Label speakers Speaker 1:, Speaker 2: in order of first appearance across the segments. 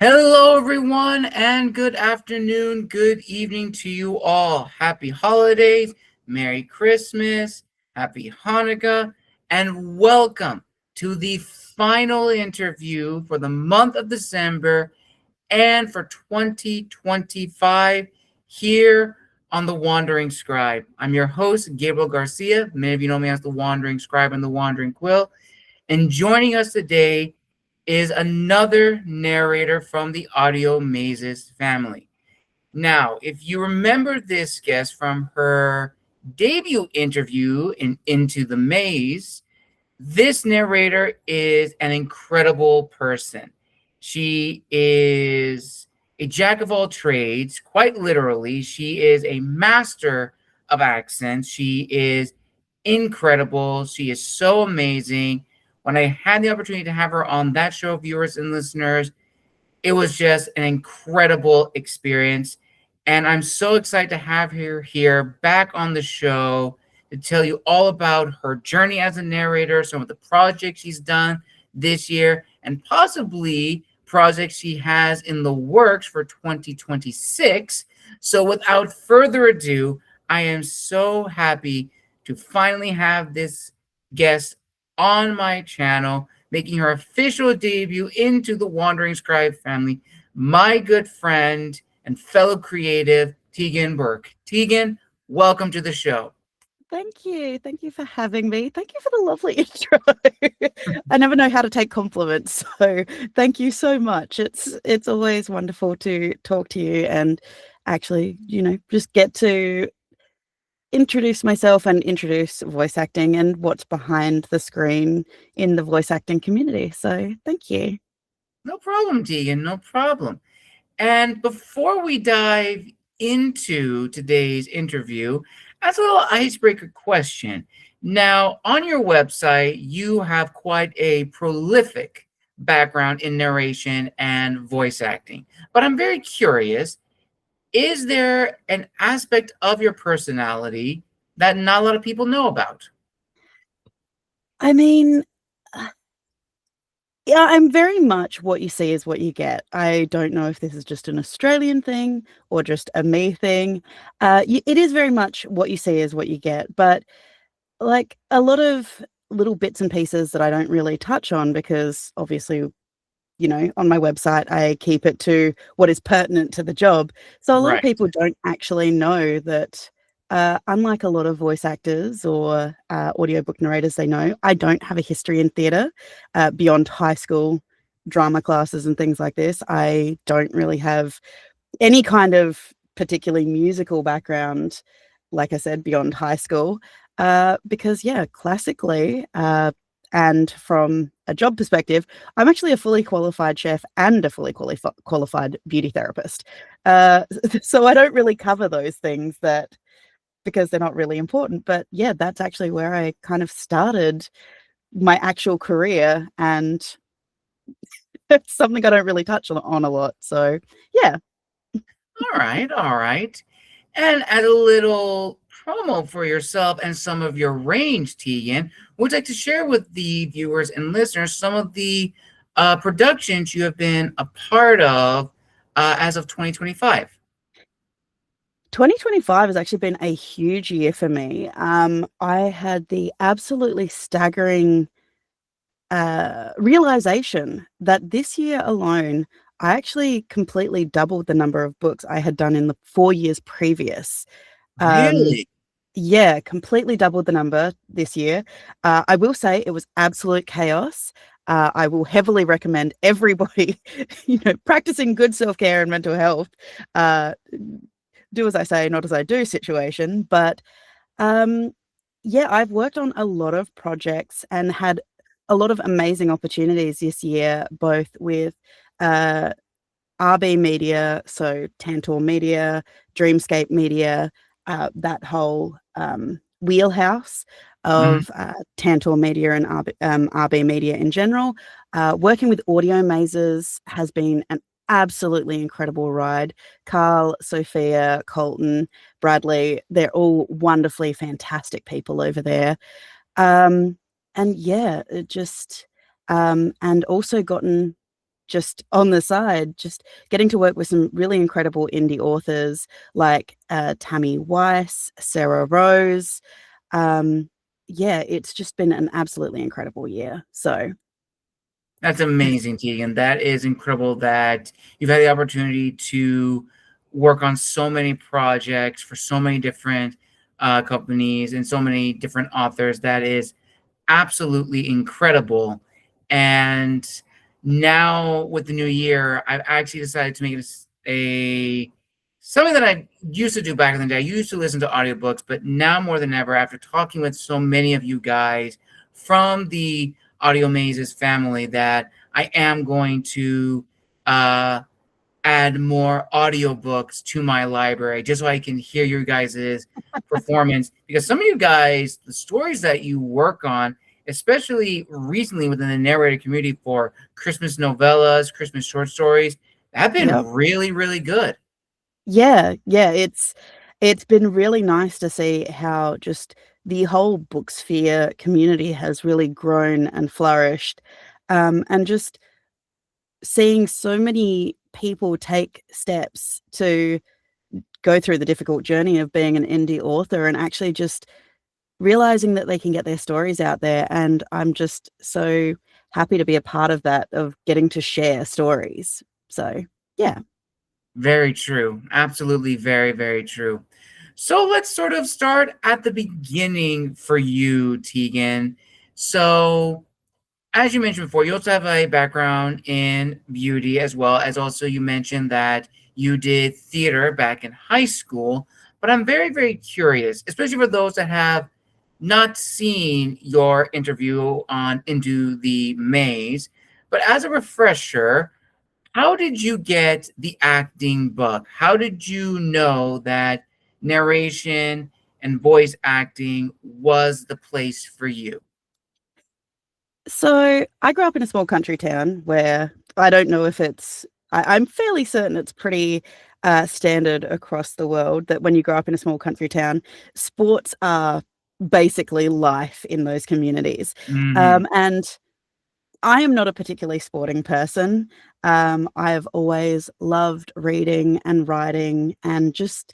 Speaker 1: Hello, everyone, and good afternoon, good evening to you all. Happy holidays, Merry Christmas, Happy Hanukkah, and welcome to the final interview for the month of December and for 2025 here on The Wandering Scribe. I'm your host, Gabriel Garcia. Many of you know me as The Wandering Scribe and The Wandering Quill. And joining us today is another narrator from the Audiomazes family. Now, if you remember this guest from her debut interview in Into the Maze, this narrator is an incredible person. She is a jack of all trades, quite literally. She is a master of accents. She is incredible. She is so amazing. When I had the opportunity to have her on that show, viewers and listeners, it was just an incredible experience. And I'm so excited to have her here back on the show to tell you all about her journey as a narrator, some of the projects she's done this year, and possibly projects she has in the works for 2026. So without further ado, I am so happy to finally have this guest on my channel, making her official debut into the Wandering Scribe family, my good friend and fellow creative, Tegan Bourke. Tegan, welcome to the show.
Speaker 2: Thank you. Thank you for having me. Thank you for the lovely intro. I never know how to take compliments, so thank you so much. It's always wonderful to talk to you and actually, just get to introduce myself and introduce voice acting and what's behind the screen in the voice acting community. So thank you.
Speaker 1: No problem, Tegan, no problem. And before we dive into today's interview, as a little icebreaker question. Now, on your website, you have quite a prolific background in narration and voice acting. But I'm very curious, is there an aspect of your personality that not a lot of people know about?
Speaker 2: I mean, yeah, I'm very much what you see is what you get. I don't know if this is just an Australian thing or just a me thing. It is very much what you see is what you get, but like a lot of little bits and pieces that I don't really touch on because obviously, on my website, I keep it to what is pertinent to the job. So a lot of
Speaker 1: Right.
Speaker 2: people don't actually know that unlike a lot of voice actors or audiobook narrators they know, I don't have a history in theatre beyond high school drama classes and things like this. I don't really have any kind of particularly musical background, like I said, beyond high school, because, classically and from a job perspective, I'm actually a fully qualified chef and a fully qualified beauty therapist. So I don't really cover those things because they're not really important. But yeah, that's actually where I kind of started my actual career, and it's something I don't really touch on a lot. So yeah.
Speaker 1: All right, all right. And as a little promo for yourself and some of your range, Tegan, would you like to share with the viewers and listeners some of the productions you have been a part of as of 2025?
Speaker 2: 2025 has actually been a huge year for me. I had the absolutely staggering realization that this year alone, I actually completely doubled the number of books I had done in the 4 years previous.
Speaker 1: Really?
Speaker 2: Yeah, completely doubled the number this year. I will say it was absolute chaos. I will heavily recommend everybody, practicing good self-care and mental health. Do as I say, not as I do situation. But yeah, I've worked on a lot of projects and had a lot of amazing opportunities this year, both with RB Media, so Tantor Media, Dreamscape Media, that whole wheelhouse of Tantor Media and RB Media in general. Working with Audiomazes has been an absolutely incredible ride. Carl, Sophia, Colton, Bradley, they're all wonderfully fantastic people over there. And yeah, it just and also gotten just on the side, just getting to work with some really incredible indie authors like Tammy Weiss, Sarah Rose. Yeah, it's just been an absolutely incredible year. So
Speaker 1: That's amazing, Tegan. That is incredible that you've had the opportunity to work on so many projects for so many different companies and so many different authors. That is absolutely incredible. And now with the new year, I've actually decided to make it a something that I used to do back in the day. I used to listen to audiobooks, but now more than ever, after talking with so many of you guys from the Audiomazes family, that I am going to add more audiobooks to my library just so I can hear your guys' performance. Because some of you guys, the stories that you work on, especially recently within the narrator community for Christmas novellas, Christmas short stories, have been
Speaker 2: yep.
Speaker 1: really, really good.
Speaker 2: Yeah, it's been really nice to see how just the whole book sphere community has really grown and flourished, and just seeing so many people take steps to go through the difficult journey of being an indie author and actually just realizing that they can get their stories out there. And I'm just so happy to be a part of that, of getting to share stories. So, yeah.
Speaker 1: Very true. Absolutely very, very true. So let's sort of start at the beginning for you, Tegan. So, as you mentioned before, you also have a background in beauty, as well as also you mentioned that you did theater back in high school. But I'm very, very curious, especially for those that have not seen your interview on Into the Maze. But as a refresher, how did you get the acting bug? How did you know that narration and voice acting was the place for you?
Speaker 2: So I grew up in a small country town where I don't know if I'm fairly certain it's pretty standard across the world that when you grow up in a small country town, sports are basically life in those communities.
Speaker 1: Hmm.
Speaker 2: And I am not a particularly sporting person. I've always loved reading and writing and just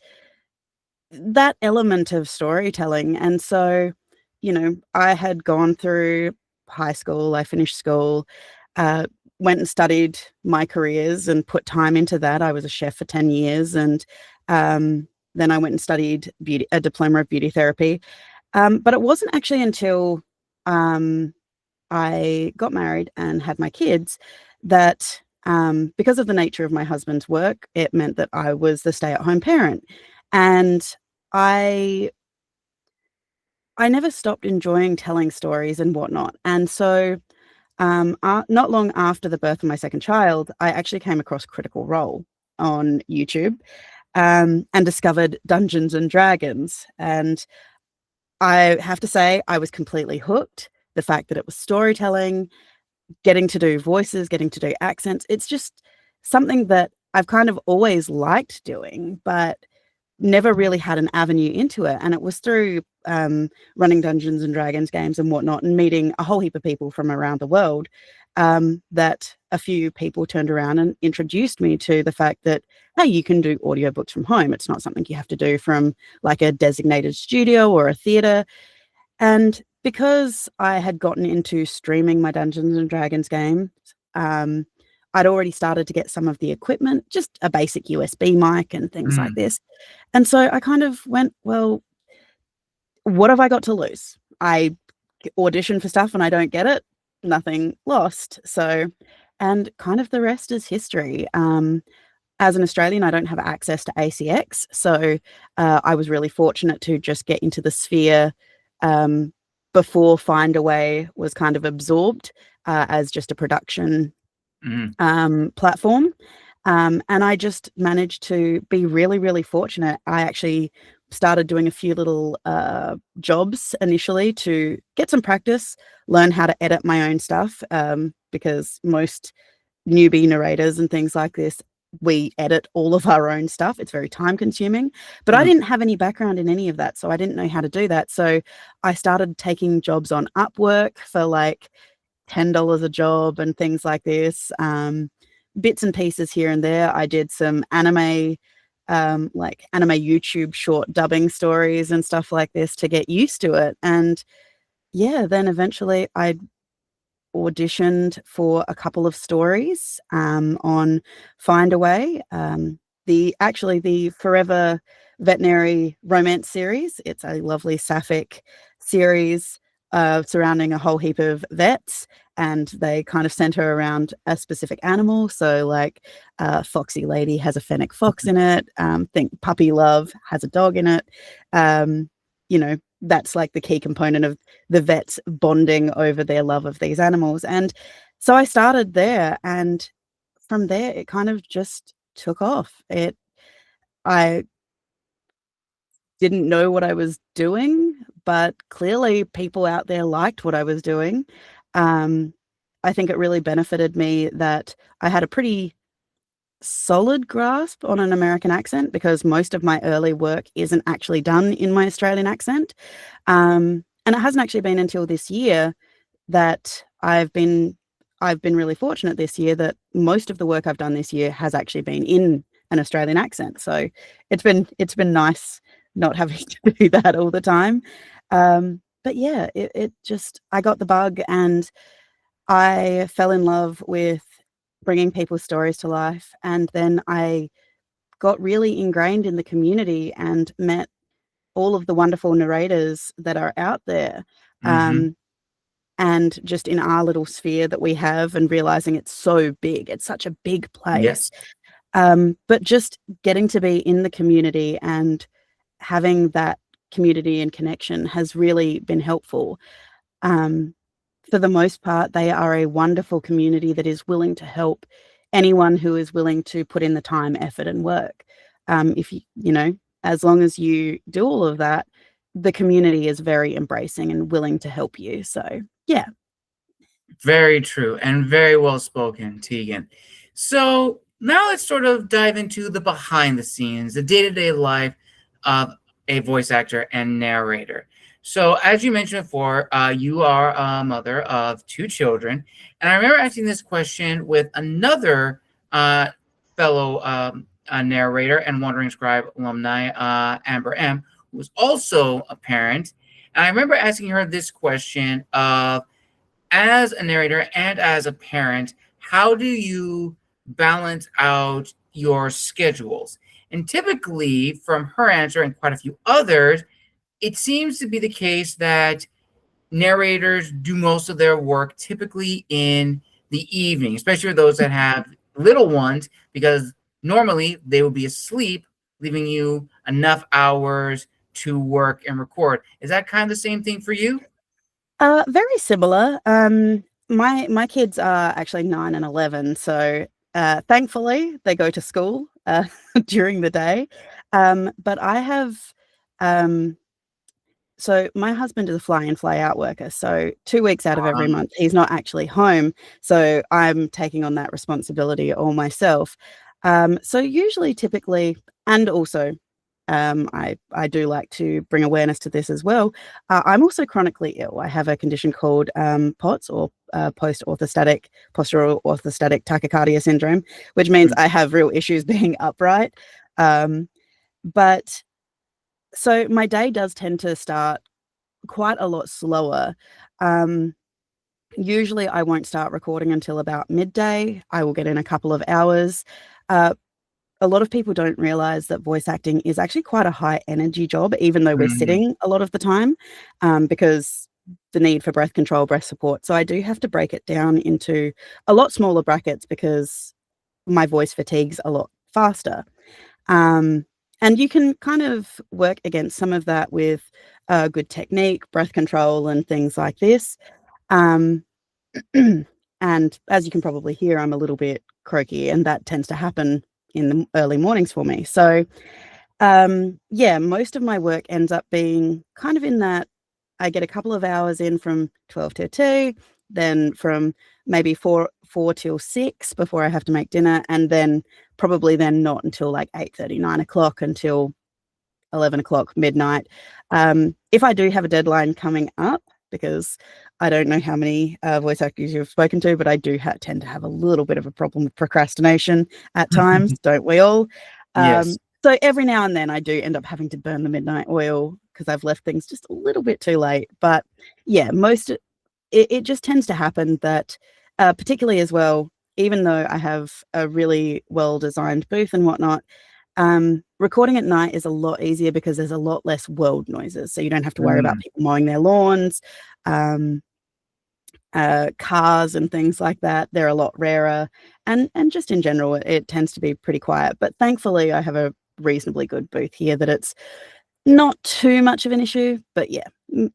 Speaker 2: that element of storytelling. And so, I had gone through high school, I finished school, uh, went and studied my careers and put time into that. I was a chef for 10 years. And then I went and studied a diploma of beauty therapy. But it wasn't actually until I got married and had my kids that, because of the nature of my husband's work, it meant that I was the stay-at-home parent. And I never stopped enjoying telling stories and whatnot. And so, not long after the birth of my second child, I actually came across Critical Role on YouTube, and discovered Dungeons and Dragons. And I have to say, I was completely hooked. The fact that it was storytelling, getting to do voices, getting to do accents, it's just something that I've kind of always liked doing, but never really had an avenue into it. And it was through running Dungeons and Dragons games and whatnot and meeting a whole heap of people from around the world, that a few people turned around and introduced me to the fact that, hey, you can do audiobooks from home. It's not something you have to do from like a designated studio or a theater. And because I had gotten into streaming my Dungeons and Dragons games, I'd already started to get some of the equipment, just a basic USB mic and things like this. And so I kind of went, well, what have I got to lose? I audition for stuff and I don't get it. Nothing lost. So, and kind of the rest is history. As an Australian, I don't have access to ACX. So I was really fortunate to just get into the sphere before Find a Way was kind of absorbed as just a production platform. And I just managed to be really, really fortunate. I actually started doing a few little jobs initially to get some practice, learn how to edit my own stuff, because most newbie narrators and things like this, we edit all of our own stuff. It's very time consuming, but I didn't have any background in any of that. So I didn't know how to do that. So I started taking jobs on Upwork for like $10 a job and things like this. bits and pieces here and there. I did some anime, like anime YouTube short dubbing stories and stuff like this to get used to it. And yeah, then eventually I auditioned for a couple of stories on Find a Way, the Forever Veterinary Romance series. It's a lovely sapphic series surrounding a whole heap of vets, and they kind of center around a specific animal. So like Foxy Lady has a fennec fox in it. Think Puppy Love has a dog in it. You know, that's like the key component of the vets bonding over their love of these animals. And so I started there, and from there it kind of just took off. I didn't know what I was doing, but clearly people out there liked what I was doing. I think it really benefited me that I had a pretty solid grasp on an American accent, because most of my early work isn't actually done in my Australian accent. And it hasn't actually been until this year that I've been really fortunate this year that most of the work I've done this year has actually been in an Australian accent. So it's been nice not having to do that all the time. But yeah, it just, I got the bug, and I fell in love with bringing people's stories to life. And then I got really ingrained in the community and met all of the wonderful narrators that are out there. And just in our little sphere that we have, and realizing it's so big, it's such a big place. But just getting to be in the community and having that community and connection has really been helpful. For the most part, they are a wonderful community that is willing to help anyone who is willing to put in the time, effort, and work. If you know, as long as you do all of that, the community is very embracing and willing to help you. So yeah.
Speaker 1: Very true, and very well spoken, Tegan. So now let's sort of dive into the behind the scenes, the day-to-day life of a voice actor and narrator. So as you mentioned before, you are a mother of 2 children. And I remember asking this question with another fellow narrator and Wandering Scribe alumni, Amber M., who was also a parent. And I remember asking her this question of, as a narrator and as a parent, how do you balance out your schedules? And typically, from her answer and quite a few others, it seems to be the case that narrators do most of their work typically in the evening, especially for those that have little ones, because normally they will be asleep, leaving you enough hours to work and record. Is that kind of the same thing for you?
Speaker 2: Very similar. My kids are actually 9 and 11, so thankfully they go to school during the day. But I have so my husband is a fly in, fly out worker. So 2 weeks out of every month, he's not actually home. So I'm taking on that responsibility all myself. So usually, typically, and also I do like to bring awareness to this as well. I'm also chronically ill. I have a condition called POTS, or post-orthostatic postural orthostatic tachycardia syndrome, which means I have real issues being upright. But so my day does tend to start quite a lot slower. Usually I won't start recording until about midday. I will get in a couple of hours. A lot of people don't realize that voice acting is actually quite a high energy job, even though we're sitting a lot of the time, because the need for breath control, breath support. So I do have to break it down into a lot smaller brackets because my voice fatigues a lot faster. And you can kind of work against some of that with good technique, breath control, and things like this. And as you can probably hear, I'm a little bit croaky, and that tends to happen in the early mornings for me. So yeah, most of my work ends up being kind of in that I get a couple of hours in from 12 to 2, then from maybe 4 till 6 before I have to make dinner, and then probably then not until like 8:30, 9 o'clock until 11 o'clock, midnight. If I do have a deadline coming up, because I don't know how many voice actors you've spoken to, but I do tend to have a little bit of a problem with procrastination at times. Don't we all?
Speaker 1: Yes.
Speaker 2: So every now and then I do end up having to burn the midnight oil because I've left things just a little bit too late. But yeah, it just tends to happen that, particularly as well, even though I have a really well-designed booth and whatnot, recording at night is a lot easier because there's a lot less world noises. So you don't have to worry about people mowing their lawns, cars and things like that. They're a lot rarer. And just in general, it tends to be pretty quiet. But thankfully, I have a reasonably good booth here that it's not too much of an issue. But yeah,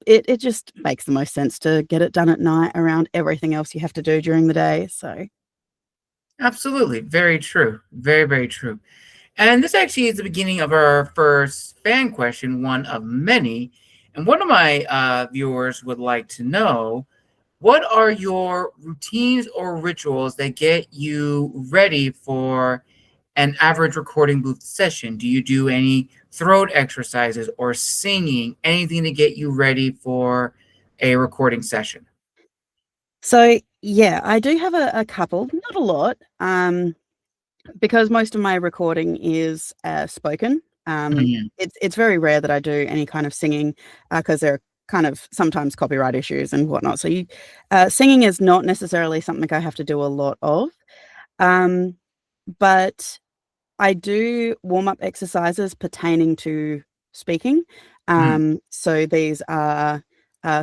Speaker 2: it just makes the most sense to get it done at night around everything else you have to do during the day. So
Speaker 1: Absolutely. Very true. Very, very true. And this actually is the beginning of our first fan question, one of many. And one of my viewers would like to know, what are your routines or rituals that get you ready for an average recording booth session? Do you do any throat exercises or singing, anything to get you ready for a recording session?
Speaker 2: So yeah, I do have a couple, not a lot, because most of my recording is spoken.
Speaker 1: Mhm.
Speaker 2: It's very rare that I do any kind of singing because there are kind of sometimes copyright issues and whatnot. So singing is not necessarily something I have to do a lot of, um, but I do warm up exercises pertaining to speaking.
Speaker 1: Mm.
Speaker 2: So these are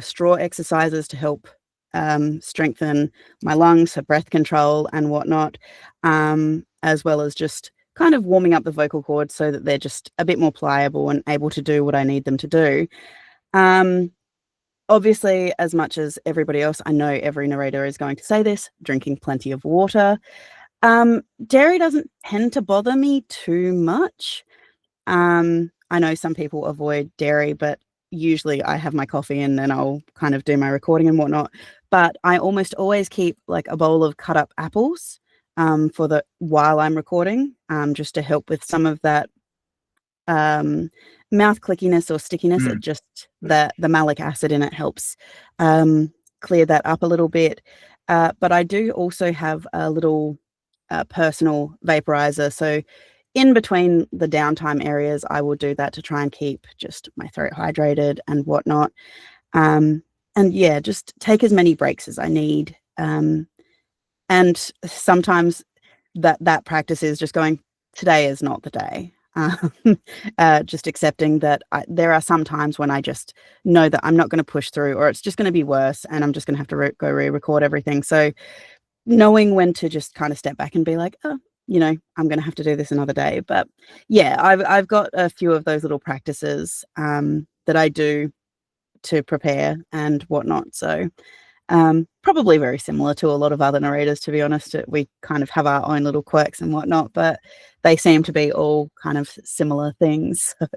Speaker 2: straw exercises to help strengthen my lungs for breath control and whatnot, as well as just kind of warming up the vocal cords so that they're just a bit more pliable and able to do what I need them to do. Um, Obviously, as much as everybody else, I know every narrator is going to say this, drinking plenty of water. Dairy doesn't tend to bother me too much. I know some people avoid dairy, but usually I have my coffee and then I'll kind of do my recording and whatnot. But I almost always keep like a bowl of cut up apples for the while I'm recording, just to help with some of that mouth clickiness or stickiness. It
Speaker 1: Mm.
Speaker 2: just the malic acid in it helps clear that up a little bit. But I do also have a little personal vaporizer. So in between the downtime areas, I will do that to try and keep just my throat hydrated and whatnot. And yeah, just take as many breaks as I need. And sometimes that practice is just going, today is not the day. Just accepting that there are some times when I just know that I'm not going to push through, or it's just going to be worse, and I'm just going to have to go re-record everything. So knowing when to just kind of step back and be like, oh, I'm going to have to do this another day. But yeah, I've got a few of those little practices that I do to prepare and whatnot. So probably very similar to a lot of other narrators, to be honest. We kind of have our own little quirks and whatnot, but they seem to be all kind of similar things. So.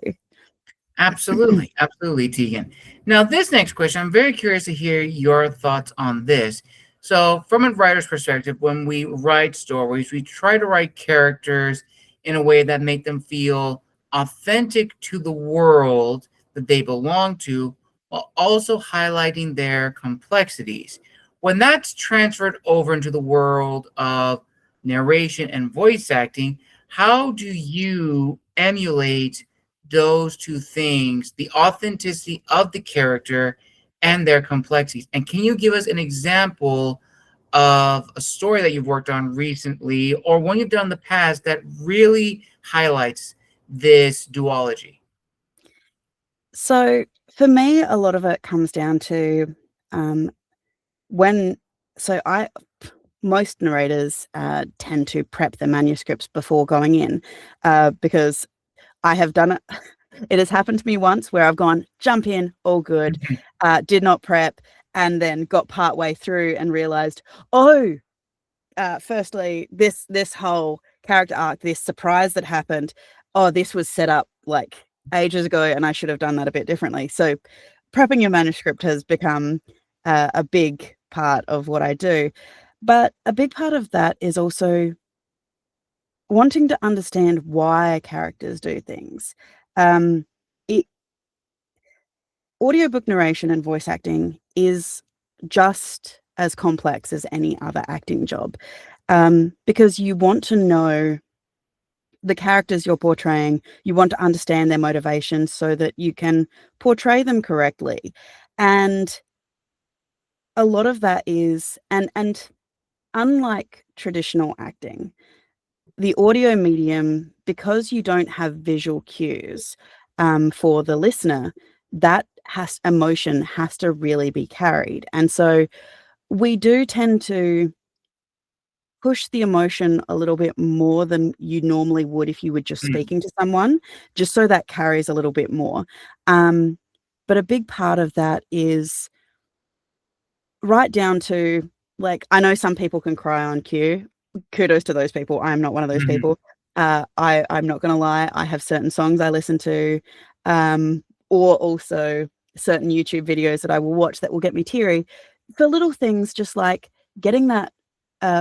Speaker 1: Absolutely, absolutely, Tegan. Now, this next question, I'm very curious to hear your thoughts on this. So, from a writer's perspective, when we write stories, we try to write characters in a way that make them feel authentic to the world that they belong to, while also highlighting their complexities. When that's transferred over into the world of narration and voice acting, how do you emulate those two things, the authenticity of the character and their complexities? And can you give us an example of a story that you've worked on recently or one you've done in the past that really highlights this duology?
Speaker 2: So for me, a lot of it comes down to um, when, so most narrators tend to prep their manuscripts before going in because I have done it. It has happened to me once where I've gone, jump in, all good, did not prep, and then got part way through and realized, oh, firstly, this whole character arc, this surprise that happened, oh, this was set up like ages ago, and I should have done that a bit differently. So, prepping your manuscript has become a big part of what I do, but a big part of that is also wanting to understand why characters do things. Um, it, audiobook narration and voice acting is just as complex as any other acting job, because you want to know the characters you're portraying, you want to understand their motivations so that you can portray them correctly. And a lot of that is, and unlike traditional acting, the audio medium, because you don't have visual cues for the listener, that emotion has to really be carried. And so we do tend to push the emotion a little bit more than you normally would if you were just
Speaker 1: Mm.
Speaker 2: speaking to someone, just so that carries a little bit more. But a big part of that is right down to, like, I know some people can cry on cue. Kudos to those people. I am not one of those
Speaker 1: Mhm.
Speaker 2: people. I'm not gonna lie, I have certain songs I listen to, or also certain YouTube videos that I will watch that will get me teary for little things, just like getting that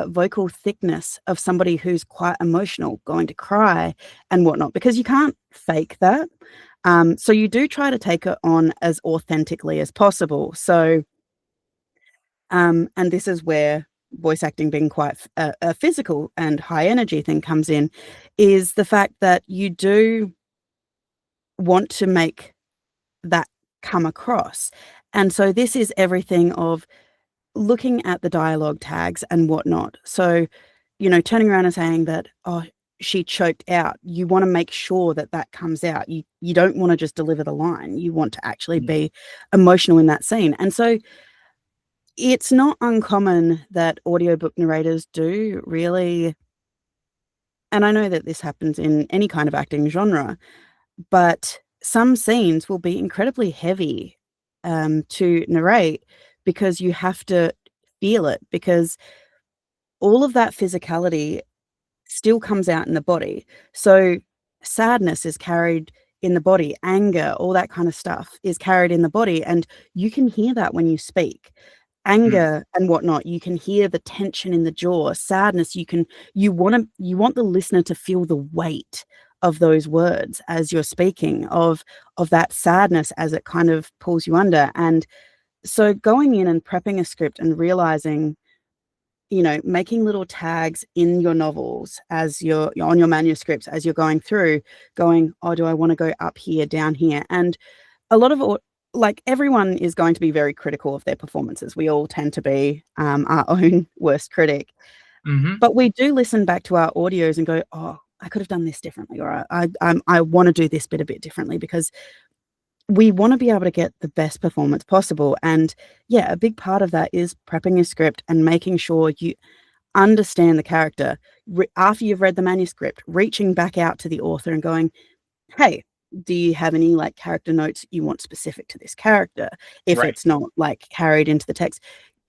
Speaker 2: vocal thickness of somebody who's quite emotional, going to cry and whatnot, because you can't fake that. So you do try to take it on as authentically as possible. So and this is where voice acting being quite a physical and high energy thing comes in, is the fact that you do want to make that come across. And so this is everything of looking at the dialogue tags and whatnot. So, turning around and saying that, oh, she choked out. You want to make sure that that comes out. You don't want to just deliver the line. You want to actually
Speaker 1: Mm.
Speaker 2: be emotional in that scene. And so it's not uncommon that audiobook narrators do really, and I know that this happens in any kind of acting genre, but some scenes will be incredibly heavy to narrate because you have to feel it, because all of that physicality still comes out in the body. So sadness is carried in the body, anger, all that kind of stuff is carried in the body, and you can hear that when you speak.
Speaker 1: Mm.
Speaker 2: Anger and whatnot, you can hear the tension in the jaw. Sadness, you want the listener to feel the weight of those words as you're speaking, of that sadness as it kind of pulls you under. And so going in and prepping a script and realizing, making little tags in your novels as you're on your manuscripts, as you're going through, going, oh, do I want to go up here, down here? And a lot of, like, everyone is going to be very critical of their performances. We all tend to be our own worst critic,
Speaker 1: Mhm.
Speaker 2: but we do listen back to our audios and go, oh, I could have done this differently, or I want to do this bit a bit differently, because we want to be able to get the best performance possible. And yeah, a big part of that is prepping your script and making sure you understand the character. After you've read the manuscript, reaching back out to the author and going, hey, do you have any, like, character notes you want specific to this character, if
Speaker 1: Right.
Speaker 2: it's not, like, carried into the text?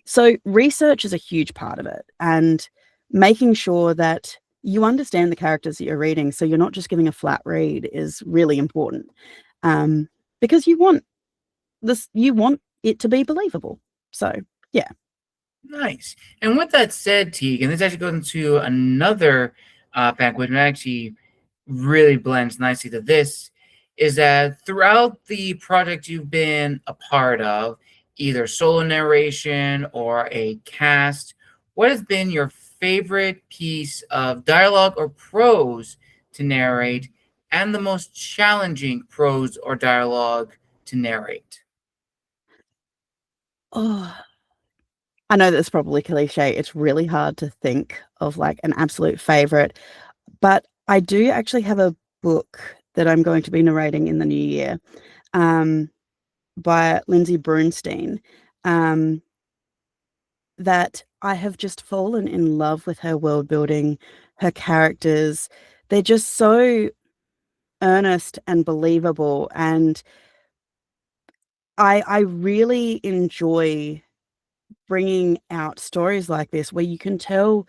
Speaker 2: So research is a huge part of it, and making sure that you understand the characters that you're reading, so you're not just giving a flat read, is really important. Um, because you want it to be believable. So, yeah.
Speaker 1: Nice. And with that said, Tegan, this actually goes into another fact, which actually really blends nicely to this, is that throughout the project you've been a part of, either solo narration or a cast, what has been your favorite piece of dialogue or prose to narrate, and the most challenging prose or dialogue to narrate?
Speaker 2: Oh, I know that's probably cliche. It's really hard to think of, like, an absolute favorite, but I do actually have a book that I'm going to be narrating in the new year, um, by Lindsay Brunstein, um, that I have just fallen in love with her world building, her characters. They're just so earnest and believable, and I really enjoy bringing out stories like this where you can tell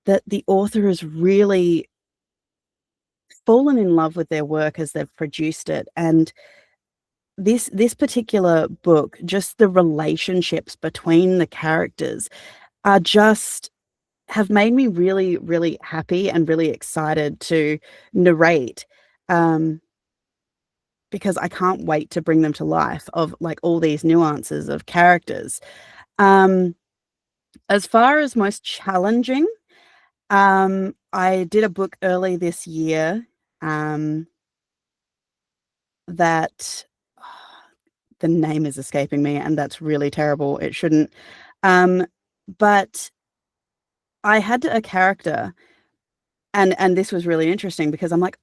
Speaker 2: that the author has really fallen in love with their work as they've produced it. And this particular book, just the relationships between the characters are just have made me really, really happy and really excited to narrate. Um, because I can't wait to bring them to life, of like all these nuances of characters. As far as most challenging, I did a book early this year that the name is escaping me, and that's really terrible. It shouldn't. But I had a character, and this was really interesting because I'm like,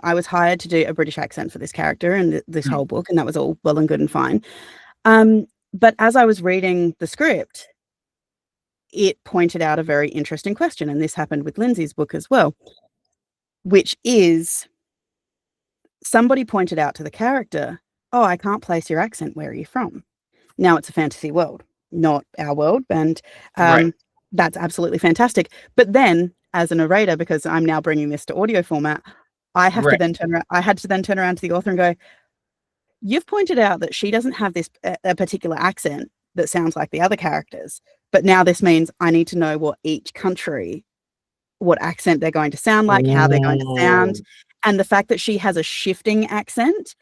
Speaker 2: I was hired to do a British accent for this character and this whole book, and that was all well and good and fine. But as I was reading the script, it pointed out a very interesting question, and this happened with Lindsay's book as well, which is somebody pointed out to the character, "Oh, I can't place your accent. Where are you from?" Now it's a fantasy world, not our world, and
Speaker 1: Right.
Speaker 2: that's absolutely fantastic. But then, as a narrator, because I'm now bringing this to audio format, I have to
Speaker 1: Right.
Speaker 2: then turn around. I had to then turn around to the author and go, "You've pointed out that she doesn't have this a particular accent that sounds like the other characters, but now this means I need to know what each country, what accent they're going to sound like, how they're going to sound,
Speaker 1: Oh.
Speaker 2: and the fact that she has a shifting accent."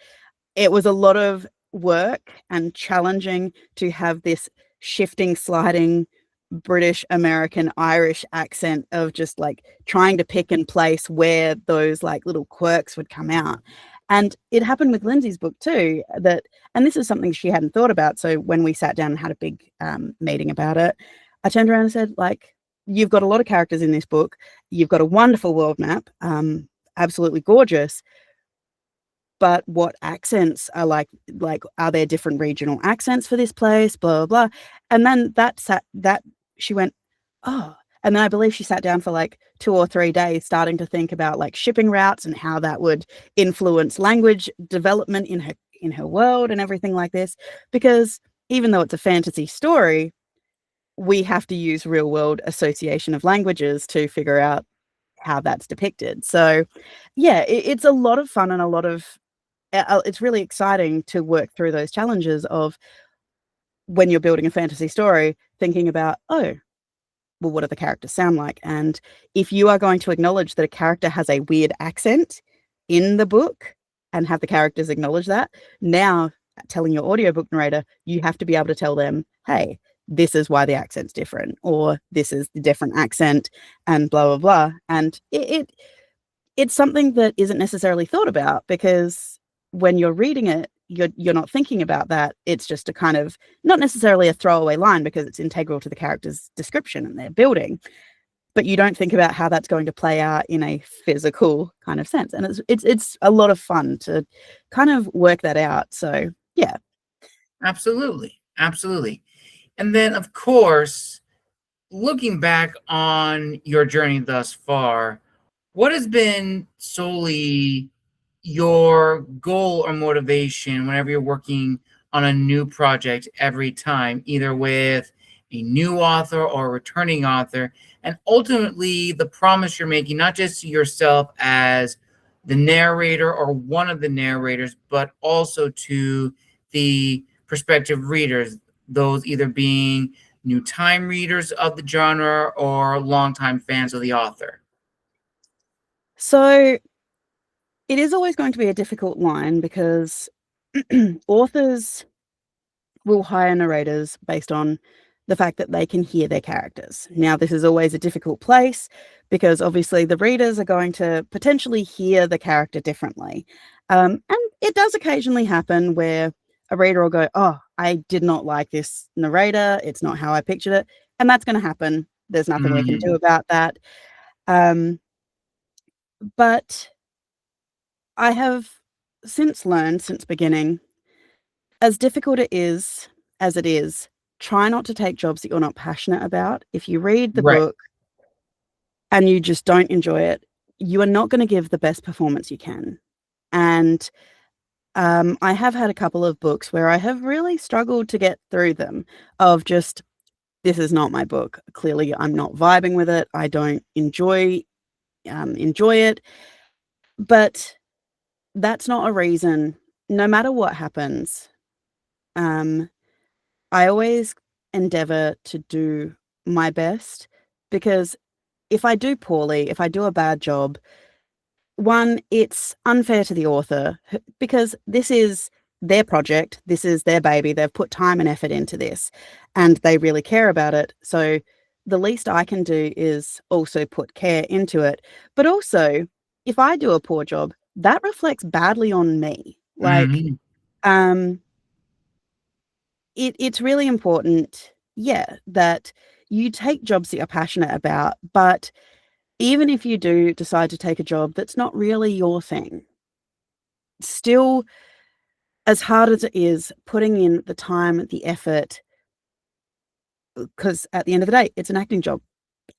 Speaker 2: It was a lot of work and challenging to have this shifting, sliding British, American, Irish accent of just like trying to pick and place where those like little quirks would come out. And it happened with Lindsay's book too, and this is something she hadn't thought about. So when we sat down and had a big meeting about it, I turned around and said, like, you've got a lot of characters in this book. You've got a wonderful world map, absolutely gorgeous. But what accents are like, are there different regional accents for this place, blah, blah, blah. And then she went, oh, and then I believe she sat down for like 2 or 3 days starting to think about like shipping routes and how that would influence language development in her world and everything like this. Because even though it's a fantasy story, we have to use real world association of languages to figure out how that's depicted. So yeah, it's a lot of fun and it's really exciting to work through those challenges of when you're building a fantasy story, thinking about, oh, well, what do the characters sound like? And if you are going to acknowledge that a character has a weird accent in the book and have the characters acknowledge that, now telling your audiobook narrator, you have to be able to tell them, hey, this is why the accent's different, or this is the different accent, and blah, blah, blah. And it's something that isn't necessarily thought about, because when you're reading it, you're not thinking about that. It's just a kind of not necessarily a throwaway line because it's integral to the character's description and their building, but you don't think about how that's going to play out in a physical kind of sense. And it's a lot of fun to kind of work that out. So yeah.
Speaker 1: Absolutely. Absolutely. And then, of course, looking back on your journey thus far, what has been solely your goal or motivation whenever you're working on a new project every time, either with a new author or a returning author, and ultimately the promise you're making, not just to yourself as the narrator or one of the narrators, but also to the prospective readers, those either being new time readers of the genre or longtime fans of the author?
Speaker 2: So it is always going to be a difficult line because authors will hire narrators based on the fact that they can hear their characters. Now, this is always a difficult place because obviously the readers are going to potentially hear the character differently. And it does occasionally happen where a reader will go, oh, I did not like this narrator. It's not how I pictured it. And that's going to happen. There's nothing we can do about that. But I have since learned, since beginning, as difficult as it is, try not to take jobs that you're not passionate about. If you read the
Speaker 1: Right.
Speaker 2: book and you just don't enjoy it, you are not going to give the best performance you can. And I have had a couple of books where I have really struggled to get through them, of just, this is not my book. Clearly, I'm not vibing with it. I don't enjoy it. But that's not a reason. No matter what happens, I always endeavor to do my best, because if I do poorly, if I do a bad job, one, it's unfair to the author because this is their project, this is their baby, they've put time and effort into this and they really care about it. So the least I can do is also put care into it. But also, if I do a poor job, that reflects badly on me. Like,
Speaker 1: Mm-hmm.
Speaker 2: it's really important, that you take jobs that you're passionate about, but even if you do decide to take a job that's not really your thing, still, as hard as it is, putting in the time, the effort, because at the end of the day, it's an acting job.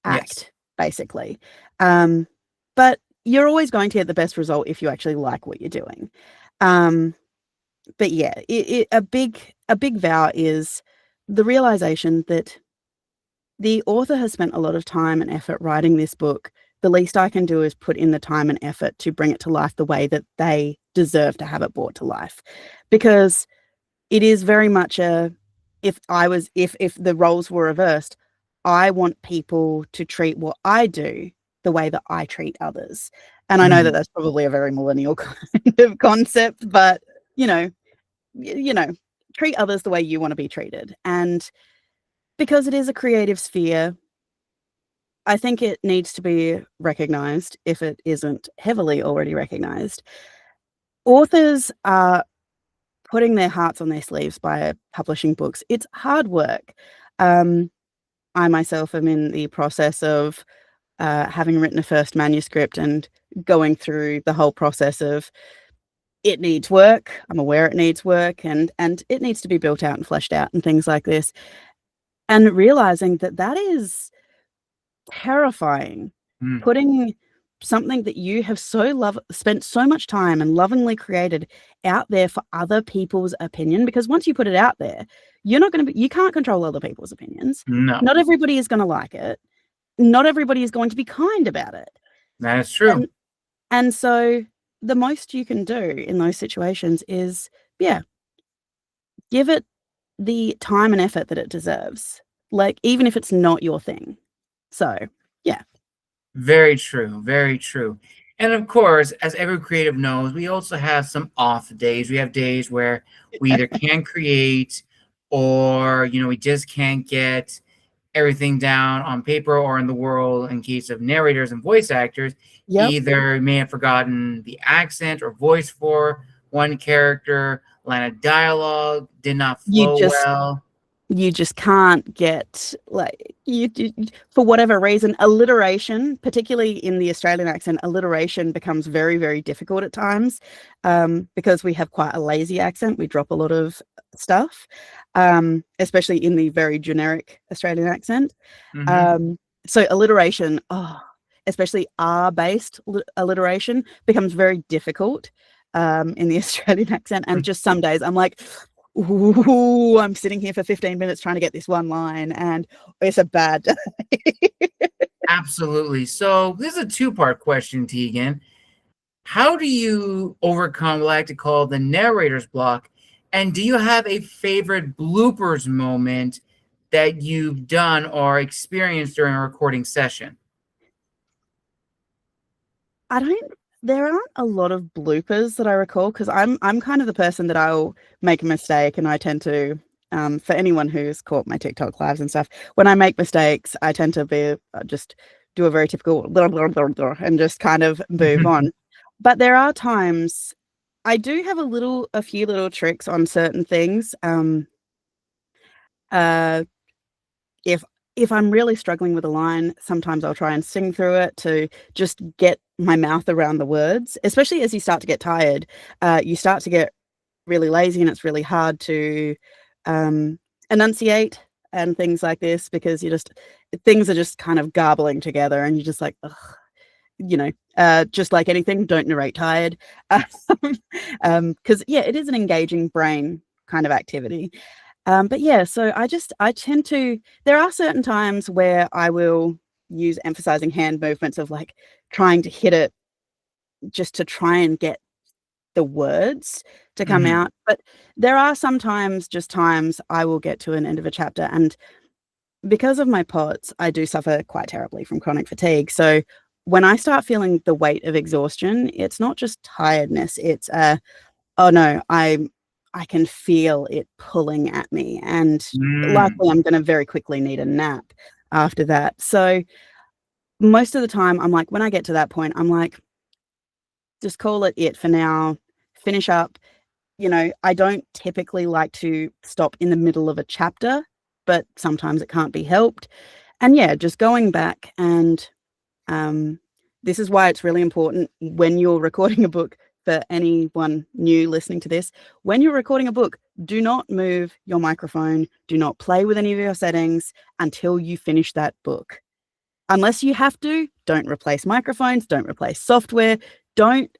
Speaker 1: Yes.
Speaker 2: Act, basically. But you're always going to get the best result if you actually like what you're doing. But yeah, a big vow is the realization that the author has spent a lot of time and effort writing this book. The least I can do is put in the time and effort to bring it to life the way that they deserve to have it brought to life. Because it is very much if the roles were reversed, I want people to treat what I do the way that I treat others. And I know that
Speaker 1: Mm-hmm.
Speaker 2: that's probably a very millennial kind of concept, but you know, treat others the way you want to be treated. And because it is a creative sphere, I think it needs to be recognized if it isn't heavily already recognized. Authors are putting their hearts on their sleeves by publishing books. It's hard work. I myself am in the process of having written a first manuscript and going through the whole process of it needs work. I'm aware it needs work and it needs to be built out and fleshed out and things like this. And realizing that is terrifying.
Speaker 1: Mm-hmm.
Speaker 2: Putting something that you have spent so much time and lovingly created out there for other people's opinion, because once you put it out there, you can't control other people's opinions.
Speaker 1: No,
Speaker 2: Not everybody is going to like it. Not everybody is going to be kind about it.
Speaker 1: that is true.
Speaker 2: And so the most you can do in those situations is, give it the time and effort that it deserves. Like, even if it's not your thing. So, yeah.
Speaker 1: Very true. Very true. And of course, as every creative knows, we also have some off days. We have days where we either can't create or, we just can't get everything down on paper or in the world in case of narrators and voice actors.
Speaker 2: Yep.
Speaker 1: Either may have forgotten the accent or voice for one character, line of dialogue did not flow well.
Speaker 2: You just can't get, like, for whatever reason, alliteration, particularly in the Australian accent, alliteration becomes very, very difficult at times, because we have quite a lazy accent. We drop a lot of stuff, especially in the very generic Australian accent.
Speaker 1: Mm-hmm.
Speaker 2: So alliteration, especially R-based alliteration, becomes very difficult in the Australian accent. And just some days I'm like, ooh, I'm sitting here for 15 minutes trying to get this one line, and it's a bad day.
Speaker 1: Absolutely. So this is a two-part question, Tegan. How do you overcome what I like to call the narrator's block? And do you have a favorite bloopers moment that you've done or experienced during a recording session?
Speaker 2: There aren't a lot of bloopers that I recall, because I'm kind of the person that I'll make a mistake, and I tend to, for anyone who's caught my TikTok lives and stuff, when I make mistakes, I tend to be just do a very typical blah, blah, blah, blah, and just kind of move on. But there are times I do have a few little tricks on certain things. If I'm really struggling with a line, sometimes I'll try and sing through it to just get my mouth around the words, especially as you start to get tired. You start to get really lazy, and it's really hard to enunciate and things like this, because things are just kind of garbling together, and you're just like, ugh. Just like anything, don't narrate tired. Because it is an engaging brain kind of activity. But yeah, so I tend to, there are certain times where I will use emphasizing hand movements of like trying to hit it just to try and get the words to come out. But there are sometimes just times I will get to an end of a chapter, and because of my POTS, I do suffer quite terribly from chronic fatigue. So when I start feeling the weight of exhaustion, it's not just tiredness. It's oh no, I can feel it pulling at me, and likely I'm going to very quickly need a nap after that. So most of the time, I'm like, when I get to that point, I'm like, just call it for now. Finish up. I don't typically like to stop in the middle of a chapter, but sometimes it can't be helped. And yeah, just going back, and this is why it's really important when you're recording a book. For anyone new listening to this, when you're recording a book, do not move your microphone, do not play with any of your settings until you finish that book. Unless you have to, don't replace microphones, don't replace software, don't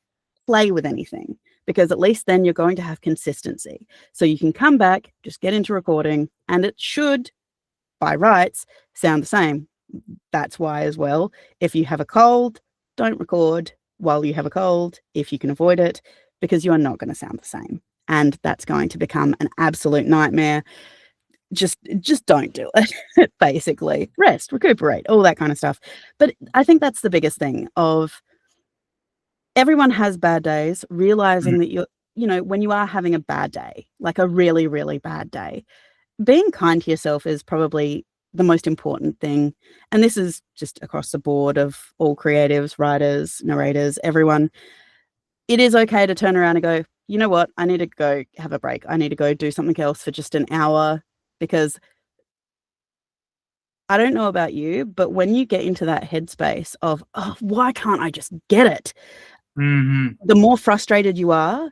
Speaker 2: play with anything, because at least then you're going to have consistency. So you can come back, just get into recording, and it should, by rights, sound the same. That's why, as well, if you have a cold, don't record while you have a cold if you can avoid it, because you are not going to sound the same, and that's going to become an absolute nightmare. Just don't do it. Basically, rest, recuperate, all that kind of stuff. But I think that's the biggest thing. Of everyone has bad days. Realizing that when you are having a bad day, like a really, really bad day, being kind to yourself is probably the most important thing. And this is just across the board of all creatives, writers, narrators, everyone. It is okay to turn around and go, you know what? I need to go have a break. I need to go do something else for just an hour, because I don't know about you, but when you get into that headspace of, oh, why can't I just get it? The more frustrated you are,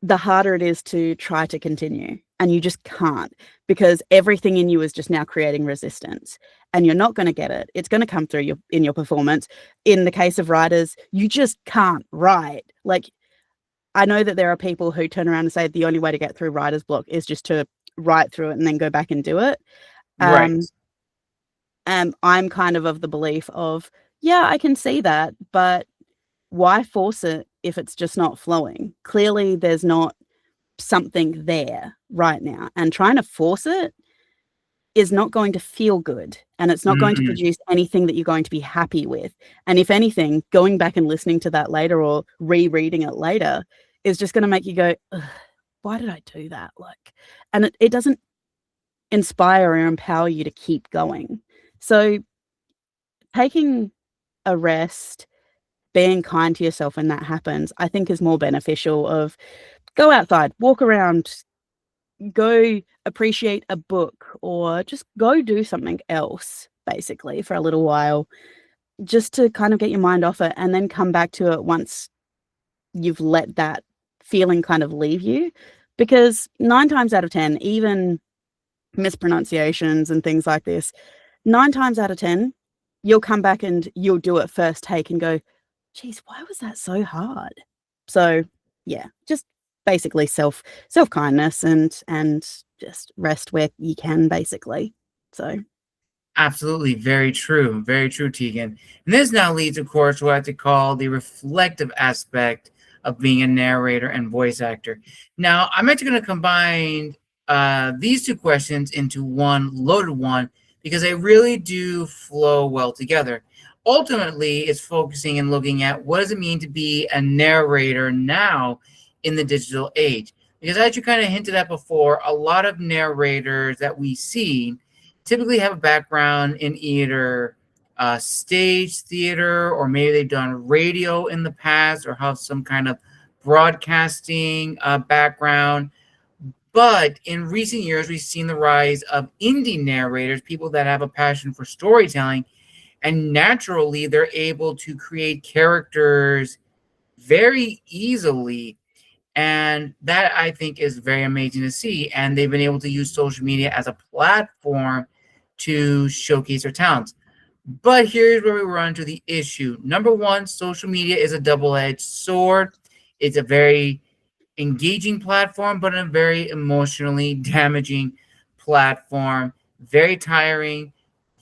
Speaker 2: the harder it is to try to continue. And you just can't, because everything in you is just now creating resistance, and you're not going to get it. It's going to come through in your performance. In the case of writers, you just can't write. Like, I know that there are people who turn around and say the only way to get through writer's block is just to write through it and then go back and do it.
Speaker 1: Right.
Speaker 2: And I'm kind of the belief of, yeah, I can see that, but why force it if it's just not flowing? Clearly, there's not something there right now, and trying to force it is not going to feel good, and it's not going to produce anything that you're going to be happy with. And if anything, going back and listening to that later or rereading it later is just going to make you go, why did I do that? Like, and it doesn't inspire or empower you to keep going. So taking a rest, being kind to yourself when that happens, I think is more beneficial. Of go outside, walk around, go appreciate a book, or just go do something else, basically, for a little while, just to kind of get your mind off it, and then come back to it once you've let that feeling kind of leave you. Because 9 times out of 10, even mispronunciations and things like this, 9 times out of 10, you'll come back and you'll do it first take and go, geez, why was that so hard? So yeah, just basically self-kindness and just rest where you can, basically. So
Speaker 1: Absolutely. Very true. Very true, Tegan. And this now leads, of course, to what I like to call the reflective aspect of being a narrator and voice actor. Now, I'm actually going to combine these two questions into one loaded one, because they really do flow well together. Ultimately, it's focusing and looking at what does it mean to be a narrator now in the digital age. Because as you kind of hinted at before, a lot of narrators that we see typically have a background in either stage theater, or maybe they've done radio in the past, or have some kind of broadcasting background. But in recent years, we've seen the rise of indie narrators, people that have a passion for storytelling, and naturally they're able to create characters very easily. And that, I think, is very amazing to see. And they've been able to use social media as a platform to showcase their talents. But here's where we run into the issue. Number one, social media is a double-edged sword. It's a very engaging platform, but a very emotionally damaging platform. Very tiring,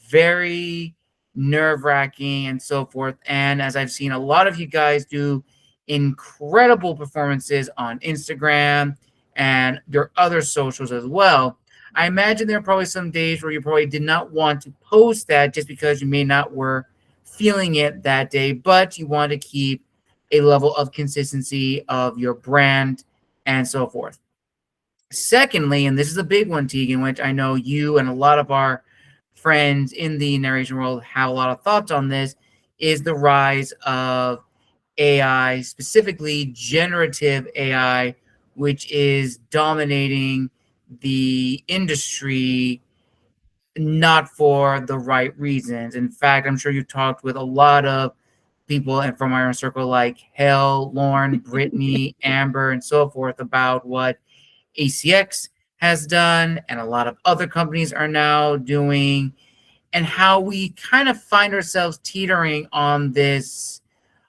Speaker 1: very nerve-wracking, and so forth. And as I've seen a lot of you guys do incredible performances on Instagram and your other socials as well, I imagine there are probably some days where you probably did not want to post that just because you may not were feeling it that day, but you want to keep a level of consistency of your brand and so forth. Secondly, and this is a big one, Tegan, which I know you and a lot of our friends in the narration world have a lot of thoughts on this, is the rise of AI, specifically generative AI, which is dominating the industry not for the right reasons. In fact, I'm sure you've talked with a lot of people and from our own circle like Hell, Lauren, Brittany, Amber, and so forth about what ACX has done and a lot of other companies are now doing, and how we kind of find ourselves teetering on this.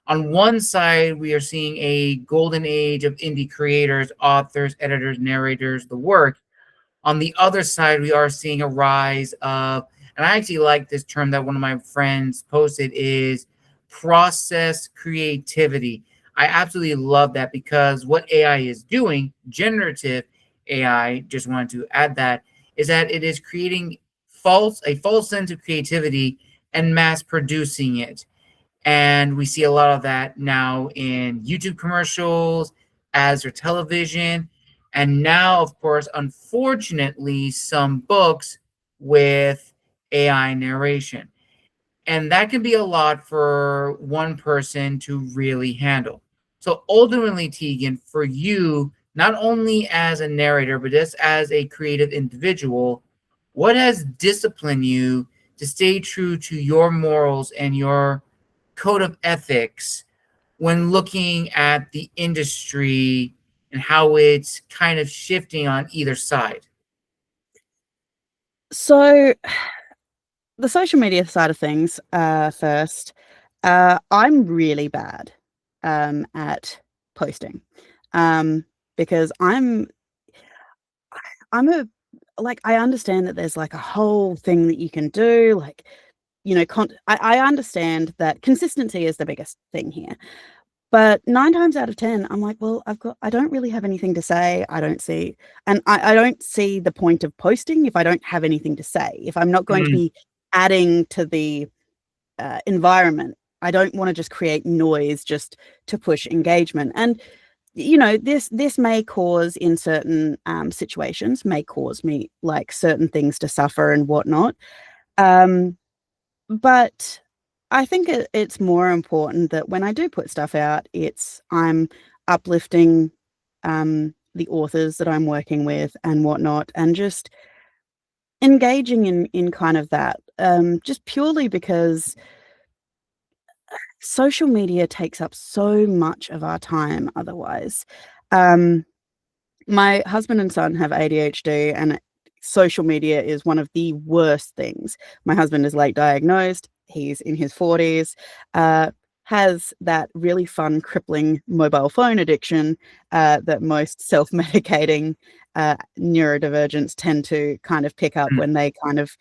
Speaker 1: On one side, we are seeing a golden age of indie creators, authors, editors, narrators, the work. On the other side, we are seeing a rise of, and I actually like this term that one of my friends posted, is process creativity. I absolutely love that, because what AI is doing, generative AI, just wanted to add that, is that it is creating a false sense of creativity and mass producing it. And we see a lot of that now in YouTube commercials, ads for television, and now, of course, unfortunately, some books with AI narration. And that can be a lot for one person to really handle. So ultimately, Tegan, for you, not only as a narrator, but just as a creative individual, what has disciplined you to stay true to your morals and your code of ethics when looking at the industry and how it's kind of shifting on either side?
Speaker 2: So the social media side of things, first, I'm really bad at posting, because I'm a like, I understand that there's like a whole thing that you can do, like, you know, I understand that consistency is the biggest thing here. But 9 times out of 10, I'm like, well, I don't really have anything to say. I don't see, and I don't see the point of posting if I don't have anything to say. If I'm not going to be adding to the environment, I don't want to just create noise just to push engagement. And you know, this may cause, in certain situations, may cause me like certain things to suffer and whatnot. But I think it's more important that when I do put stuff out, I'm uplifting the authors that I'm working with and whatnot, and just engaging in kind of that, just purely because social media takes up so much of our time otherwise. My husband and son have ADHD, and social media is one of the worst things. My husband is late diagnosed. He's in his 40s, has that really fun, crippling mobile phone addiction that most self-medicating neurodivergents tend to kind of pick up when they kind of,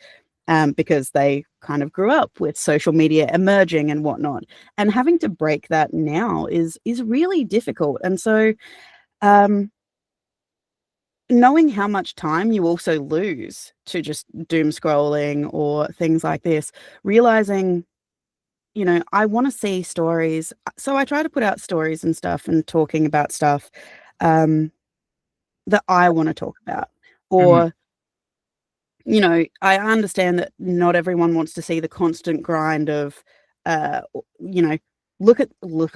Speaker 2: because they kind of grew up with social media emerging and whatnot. And having to break that now is really difficult. And so knowing how much time you also lose to just doom scrolling or things like this, realizing, you know, I want to see stories. So I try to put out stories and stuff and talking about stuff that I want to talk about. Or, you know, I understand that not everyone wants to see the constant grind of, you know, look at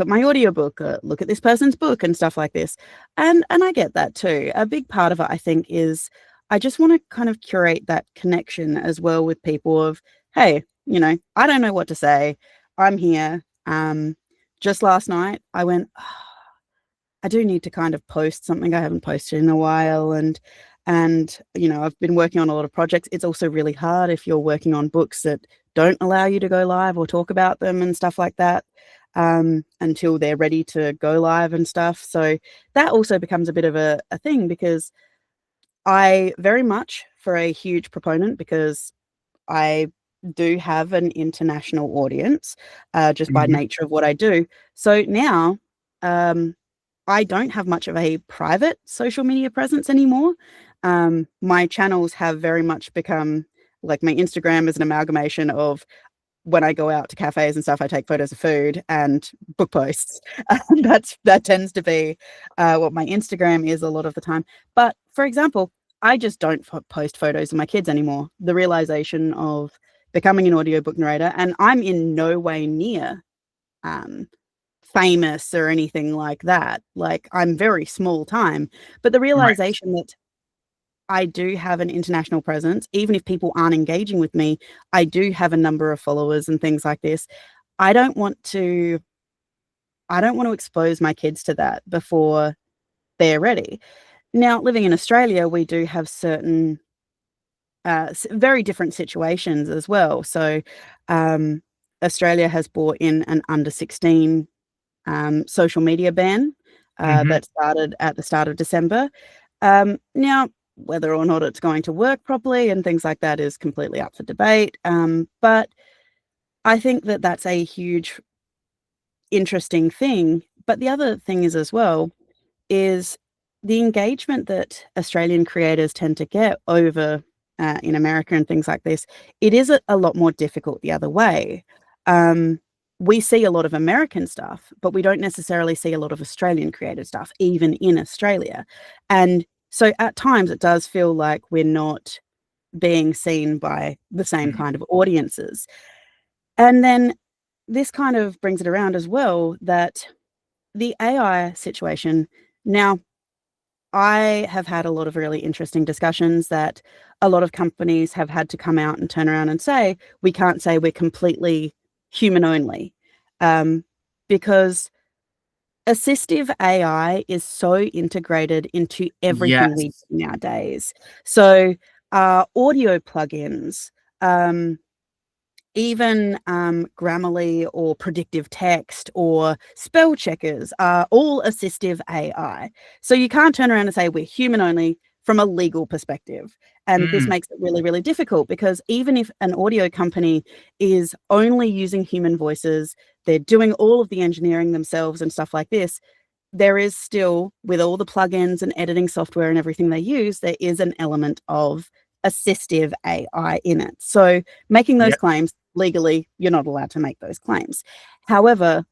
Speaker 2: my audiobook, look at this person's book and stuff like this. And I get that too. A big part of it, I think, is I just want to kind of curate that connection as well with people of, hey, you know, I don't know what to say. I'm here. Just last night I went, oh, I do need to kind of post something I haven't posted in a while. And, you know, I've been working on a lot of projects. It's also really hard if you're working on books that don't allow you to go live or talk about them and stuff like that, until they're ready to go live and stuff. So that also becomes a bit of a thing, because I very much, for a huge proponent, because I do have an international audience, just by nature of what I do. So now, I don't have much of a private social media presence anymore. My channels have very much become, like, my Instagram is an amalgamation of when I go out to cafes and stuff, I take photos of food and book posts. That tends to be what my Instagram is a lot of the time. But for example, I just don't post photos of my kids anymore. The realization of becoming an audiobook narrator, and I'm in no way near famous or anything like that. Like, I'm very small time, but the realization that I do have an international presence, even if people aren't engaging with me, I do have a number of followers and things like this. I don't want to expose my kids to that before they're ready. Now, living in Australia, we do have certain very different situations as well. So Australia has brought in an under 16 social media ban that started at the start of December. Now, whether or not it's going to work properly and things like that is completely up for debate. But I think that that's a huge, interesting thing. But the other thing is as well is the engagement that Australian creators tend to get over in America and things like this. It is a lot more difficult the other way. We see a lot of American stuff, but we don't necessarily see a lot of Australian created stuff, even in Australia. And so at times it does feel like we're not being seen by the same kind of audiences. And then this kind of brings it around as well that the AI situation. Now, I have had a lot of really interesting discussions that a lot of companies have had to come out and turn around and say, we can't say we're completely human only, because assistive AI is so integrated into everything we do nowadays. So audio plugins, even Grammarly or predictive text or spell checkers are all assistive AI. So you can't turn around and say we're human only from a legal perspective. And this makes it really, really difficult, because even if an audio company is only using human voices, they're doing all of the engineering themselves and stuff like this, there is still, with all the plugins and editing software and everything they use, there is an element of assistive AI in it. So making those claims legally, you're not allowed to make those claims. However,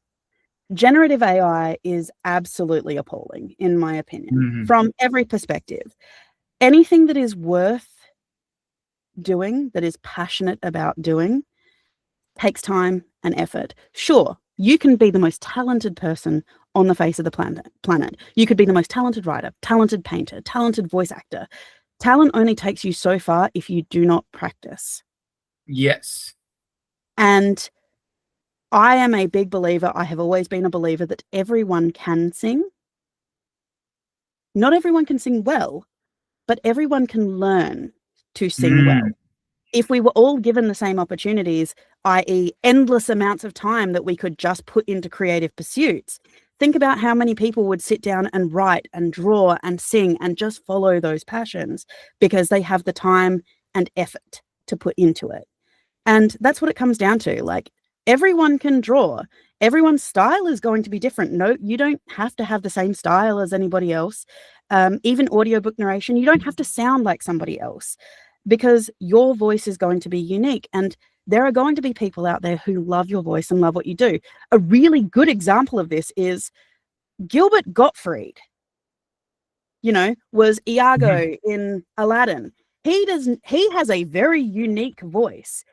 Speaker 2: generative AI is absolutely appalling, in my opinion, from every perspective. Anything that is worth doing, that is passionate about doing, takes time and effort. Sure, you can be the most talented person on the face of the planet. You could be the most talented writer, talented painter, talented voice actor. Talent only takes you so far if you do not practice.
Speaker 1: Yes.
Speaker 2: And I am a big believer, I have always been a believer, that everyone can sing. Not everyone can sing well, but everyone can learn to sing well. If we were all given the same opportunities, i.e. endless amounts of time that we could just put into creative pursuits, think about how many people would sit down and write and draw and sing and just follow those passions because they have the time and effort to put into it. And that's what it comes down to. Like, everyone can draw. Everyone's style is going to be different. No, you don't have to have the same style as anybody else. Even audiobook narration, you don't have to sound like somebody else, because your voice is going to be unique. And there are going to be people out there who love your voice and love what you do. A really good example of this is Gilbert Gottfried, was Iago in Aladdin. He has a very unique voice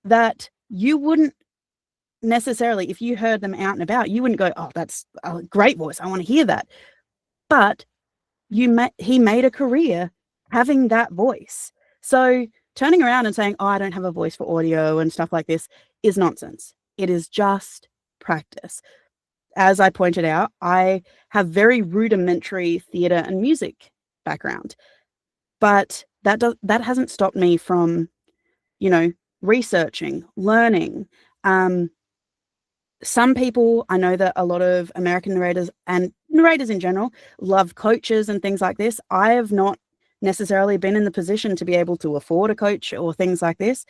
Speaker 2: that you wouldn't necessarily, if you heard them out and about, you wouldn't go, oh, that's a great voice, I want to hear that. But he made a career having that voice. So turning around and saying, oh, I don't have a voice for audio and stuff like this is nonsense. It is just practice. As I pointed out, I have very rudimentary theatre and music background, but that hasn't stopped me from, researching, learning. Some people, I know that a lot of American narrators and narrators in general love coaches and things like this. I have not necessarily been in the position to be able to afford a coach or things like this.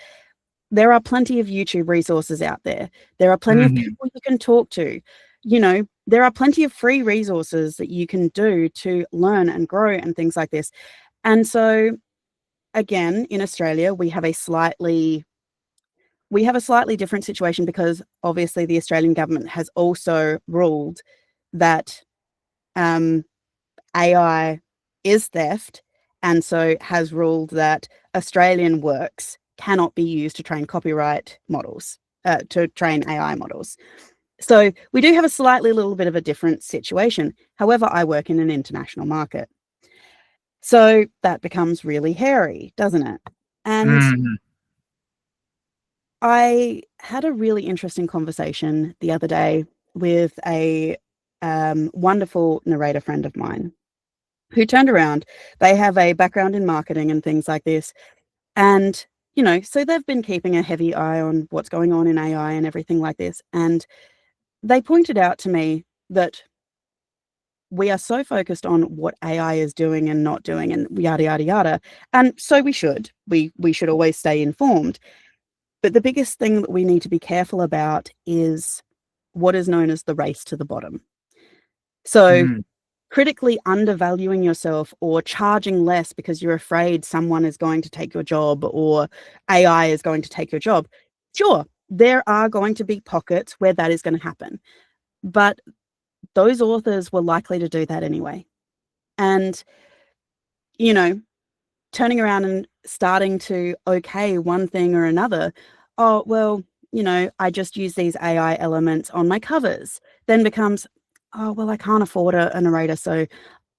Speaker 2: There are plenty of YouTube resources out there. There are plenty of people you can talk to. There are plenty of free resources that you can do to learn and grow and things like this. And so, again, in Australia, we have we have a slightly different situation because obviously the Australian government has also ruled that AI is theft, and so has ruled that Australian works cannot be used to train copyright models, to train AI models. So we do have a slightly little bit of a different situation. However, I work in an international market. So that becomes really hairy, doesn't it? And I had a really interesting conversation the other day with a wonderful narrator friend of mine who turned around. They have a background in marketing and things like this. And, so they've been keeping a heavy eye on what's going on in AI and everything like this. And they pointed out to me that we are so focused on what AI is doing and not doing and yada, yada, yada. And so we should. We should always stay informed. But the biggest thing that we need to be careful about is what is known as the race to the bottom. So critically undervaluing yourself or charging less because you're afraid someone is going to take your job or AI is going to take your job. Sure, there are going to be pockets where that is going to happen. But those authors were likely to do that anyway. And, turning around and starting to okay one thing or another. Oh, well, I just use these AI elements on my covers. Then becomes, oh, well, I can't afford a narrator. So,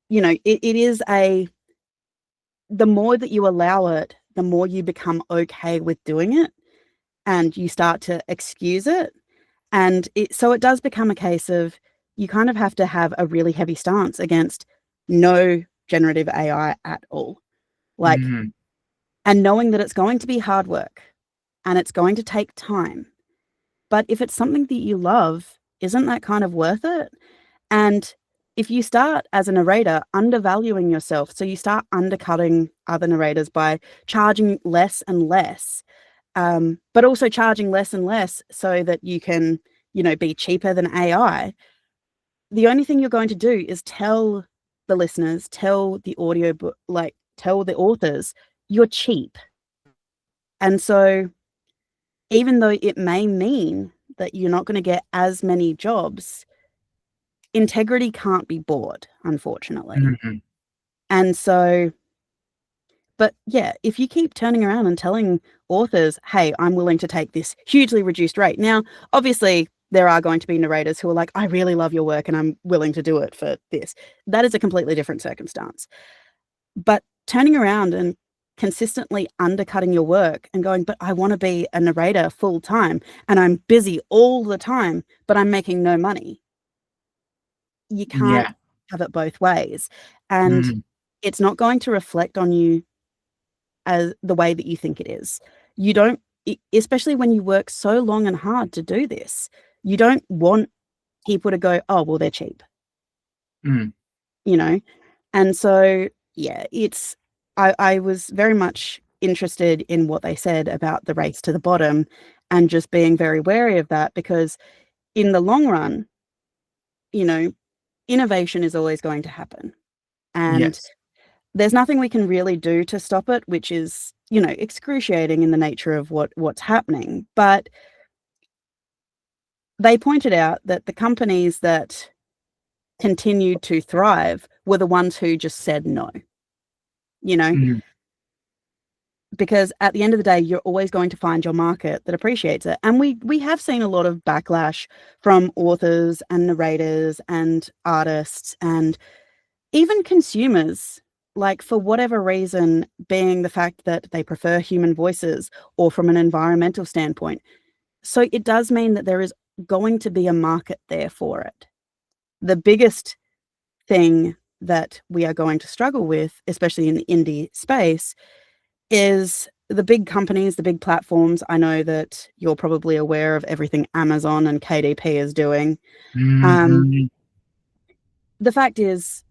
Speaker 2: it is the more that you allow it, the more you become okay with doing it and you start to excuse it. And so it does become a case of you kind of have to have a really heavy stance against no generative AI at all. And knowing that it's going to be hard work and it's going to take time. But if it's something that you love, isn't that kind of worth it? And if you start as a narrator undervaluing yourself, so you start undercutting other narrators by charging less and less, but also charging less and less so that you can, be cheaper than AI, the only thing you're going to do is tell the listeners, tell the audiobook, tell the authors, you're cheap. And so even though it may mean that you're not going to get as many jobs, integrity can't be bought, unfortunately. And so, but yeah, if you keep turning around and telling authors, hey, I'm willing to take this hugely reduced rate. Now, obviously, there are going to be narrators who are like, I really love your work and I'm willing to do it for this. That is a completely different circumstance. But turning around and consistently undercutting your work and going, but I want to be a narrator full time and I'm busy all the time, but I'm making no money. You can't have it both ways. And it's not going to reflect on you as the way that you think it is. You don't, especially when you work so long and hard to do this, you don't want people to go, oh, well, they're cheap. And so, yeah, I was very much interested in what they said about the race to the bottom and just being very wary of that, because in the long run, innovation is always going to happen. And there's nothing we can really do to stop it, which is, excruciating in the nature of what's happening. But they pointed out that the companies that continued to thrive were the ones who just said no, because at the end of the day, you're always going to find your market that appreciates it. And we have seen a lot of backlash from authors and narrators and artists and even consumers, for whatever reason, being the fact that they prefer human voices or from an environmental standpoint. So it does mean that there is going to be a market there for it. The biggest thing that we are going to struggle with, especially in the indie space, is the big companies, the big platforms. I know that you're probably aware of everything Amazon and KDP is doing. The fact is,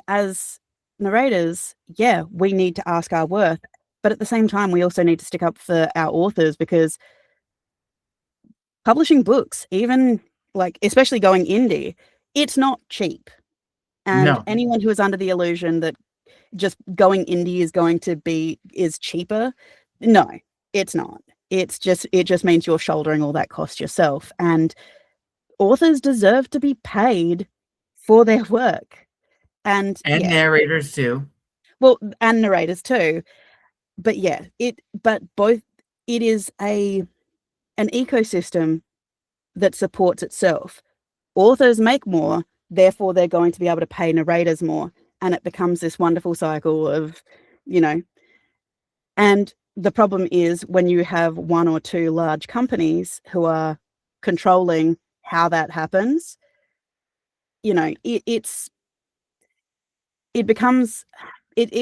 Speaker 2: as narrators, yeah, we need to ask our worth, but at the same time, we also need to stick up for our authors, because publishing books, even especially going indie, it's not cheap. And anyone who is under the illusion that just going indie is cheaper, no, it's not. it just means you're shouldering all that cost yourself. And authors deserve to be paid for their work. And
Speaker 1: narrators too.
Speaker 2: Well, and narrators too. But it is an ecosystem that supports itself. Authors make more, therefore they're going to be able to pay narrators more. And it becomes this wonderful cycle of, and the problem is when you have one or two large companies who are controlling how that happens, it's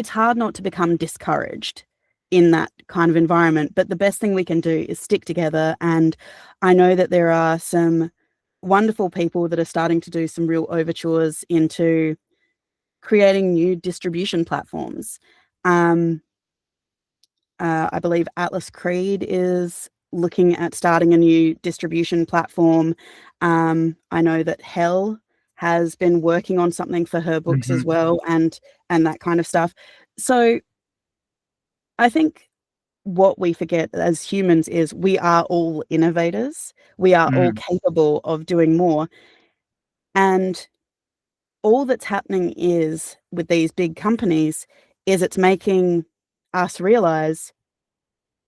Speaker 2: hard not to become discouraged in that kind of environment. But the best thing we can do is stick together. And I know that there are some wonderful people that are starting to do some real overtures into creating new distribution platforms. I believe Atlas Creed is looking at starting a new distribution platform. I know that Hell has been working on something for her books as well, and that kind of stuff. So I think what we forget as humans is we are all innovators. We are all capable of doing more. And all that's happening is with these big companies is it's making us realize,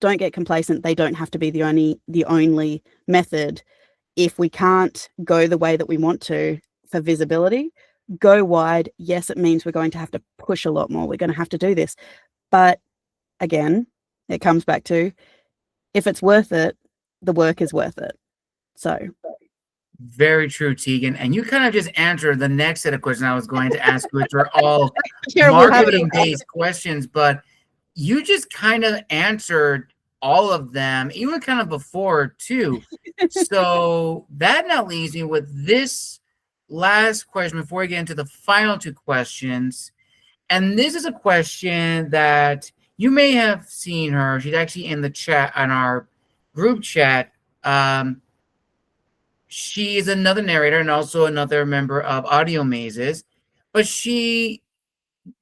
Speaker 2: don't get complacent. They don't have to be the only method. If we can't go the way that we want to for visibility, go wide. Yes, it means we're going to have to push a lot more. We're going to have to do this. But again, it comes back to, if it's worth it, the work is worth it. So
Speaker 1: very true, Tegan. And you kind of just answered the next set of questions I was going to ask, which were all marketing-based questions, but you just kind of answered all of them, even kind of before too. So that now leaves me with this last question before we get into the final two questions. And this is a question that you may have seen her. She's actually in the chat, on our group chat. She is another narrator and also another member of Audiomazes, but she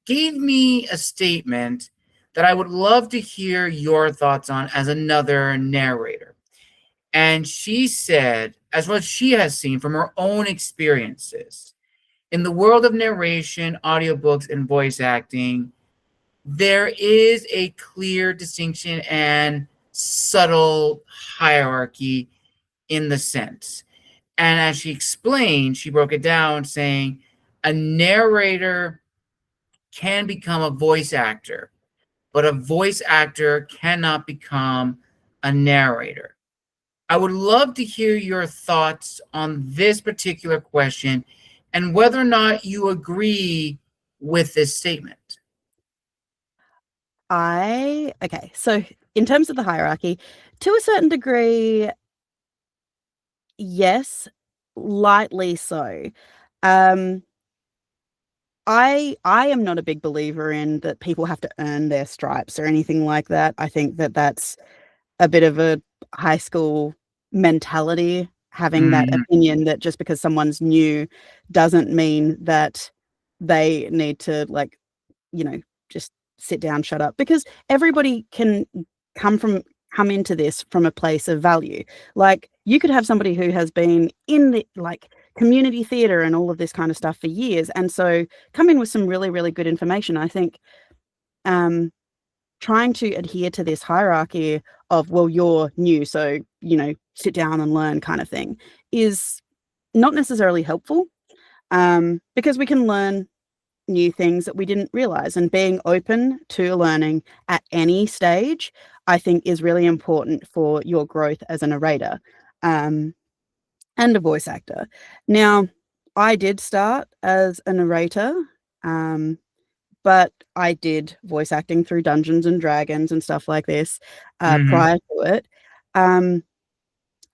Speaker 1: gave me a statement that I would love to hear your thoughts on as another narrator. And she said, as what she has seen from her own experiences, in the world of narration, audiobooks, and voice acting, there is a clear distinction and subtle hierarchy in the sense. And as she explained, she broke it down saying a narrator can become a voice actor, but a voice actor cannot become a narrator. I would love to hear your thoughts on this particular question and whether or not you agree with this statement.
Speaker 2: So in terms of the hierarchy, to a certain degree, yes, lightly so. I am not a big believer in that people have to earn their stripes or anything like that. I think that that's a bit of a high school mentality, having that opinion that just because someone's new doesn't mean that they need to, like, just sit down, shut up, because everybody can come into this from a place of value. Like, you could have somebody who has been in the community theater and all of this kind of stuff for years, and so come in with some really, really good information. I think trying to adhere to this hierarchy of, well, you're new, so sit down and learn kind of thing is not necessarily helpful, because we can learn new things that we didn't realize, and being open to learning at any stage, I think, is really important for your growth as a narrator and a voice actor. Now, I did start as a narrator, but I did voice acting through Dungeons and Dragons and stuff like this prior to it. And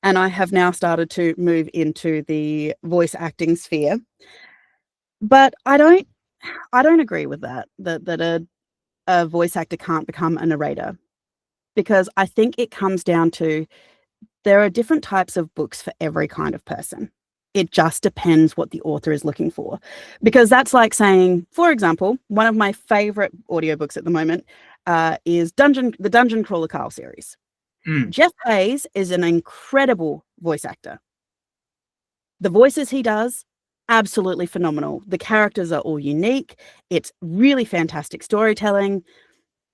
Speaker 2: I have now started to move into the voice acting sphere. But I don't agree with that a voice actor can't become a narrator, because I think it comes down to, there are different types of books for every kind of person. It just depends what the author is looking for. Because that's like saying, for example, one of my favorite audiobooks at the moment is the Dungeon Crawler Carl series. Jeff Hayes is an incredible voice actor. The voices he does, absolutely phenomenal. The characters are all unique. It's really fantastic storytelling,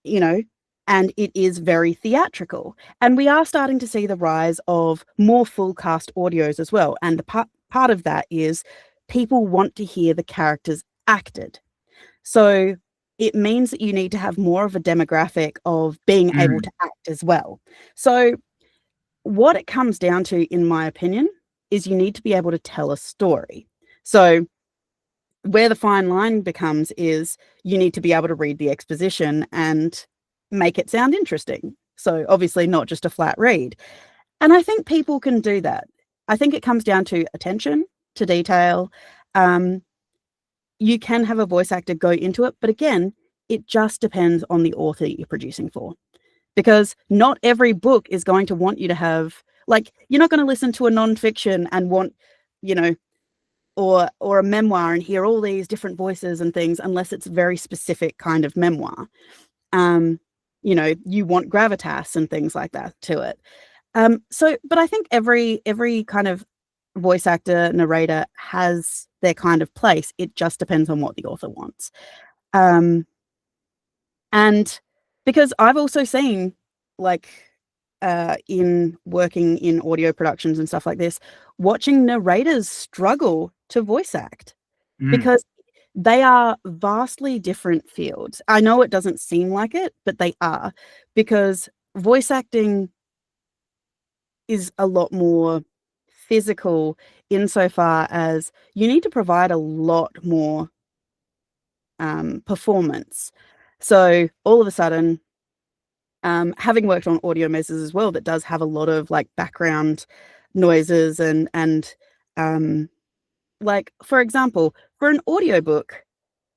Speaker 2: you know, and it is very theatrical. And we are starting to see the rise of more full cast audios as well. And the part of that is people want to hear the characters acted. So it means that you need to have more of a demographic of being able to act as well. So what it comes down to, in my opinion, is you need to be able to tell a story. So where the fine line becomes is you need to be able to read the exposition and make it sound interesting. So obviously not just a flat read. And I think people can do that. I think it comes down to attention to detail. You can have a voice actor go into it, but again, it just depends on the author you're producing for. Because not every book is going to want you to have, like, you're not going to listen to a nonfiction and want, you know, or a memoir and hear all these different voices and things unless it's a very specific kind of memoir. You know, you want gravitas and things like that to it. But I think every kind of voice actor, narrator has their kind of place. It just depends on what the author wants. And because I've also seen, like, in working in audio productions and stuff like this, watching narrators struggle to voice act because they are vastly different fields. I know it doesn't seem like it, but they are, because voice acting is a lot more physical insofar as you need to provide a lot more performance. So all of a sudden, having worked on Audiomazes as well, that does have a lot of like background noises and like, for example, for an audiobook,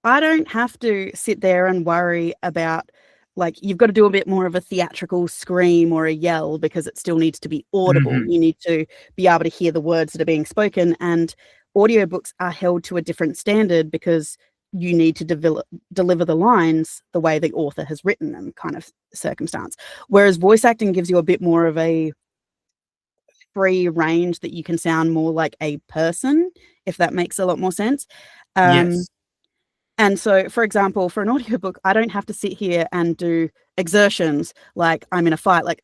Speaker 2: I don't have to sit there and worry about, like, you've got to do a bit more of a theatrical scream or a yell because it still needs to be audible. You need to be able to hear the words that are being spoken, and audiobooks are held to a different standard because you need to deliver the lines the way the author has written them, kind of circumstance. Whereas voice acting gives you a bit more of a free range that you can sound more like a person, if that makes a lot more sense.
Speaker 1: Yes.
Speaker 2: And so, for example, for an audiobook, I don't have to sit here and do exertions like I'm in a fight, like,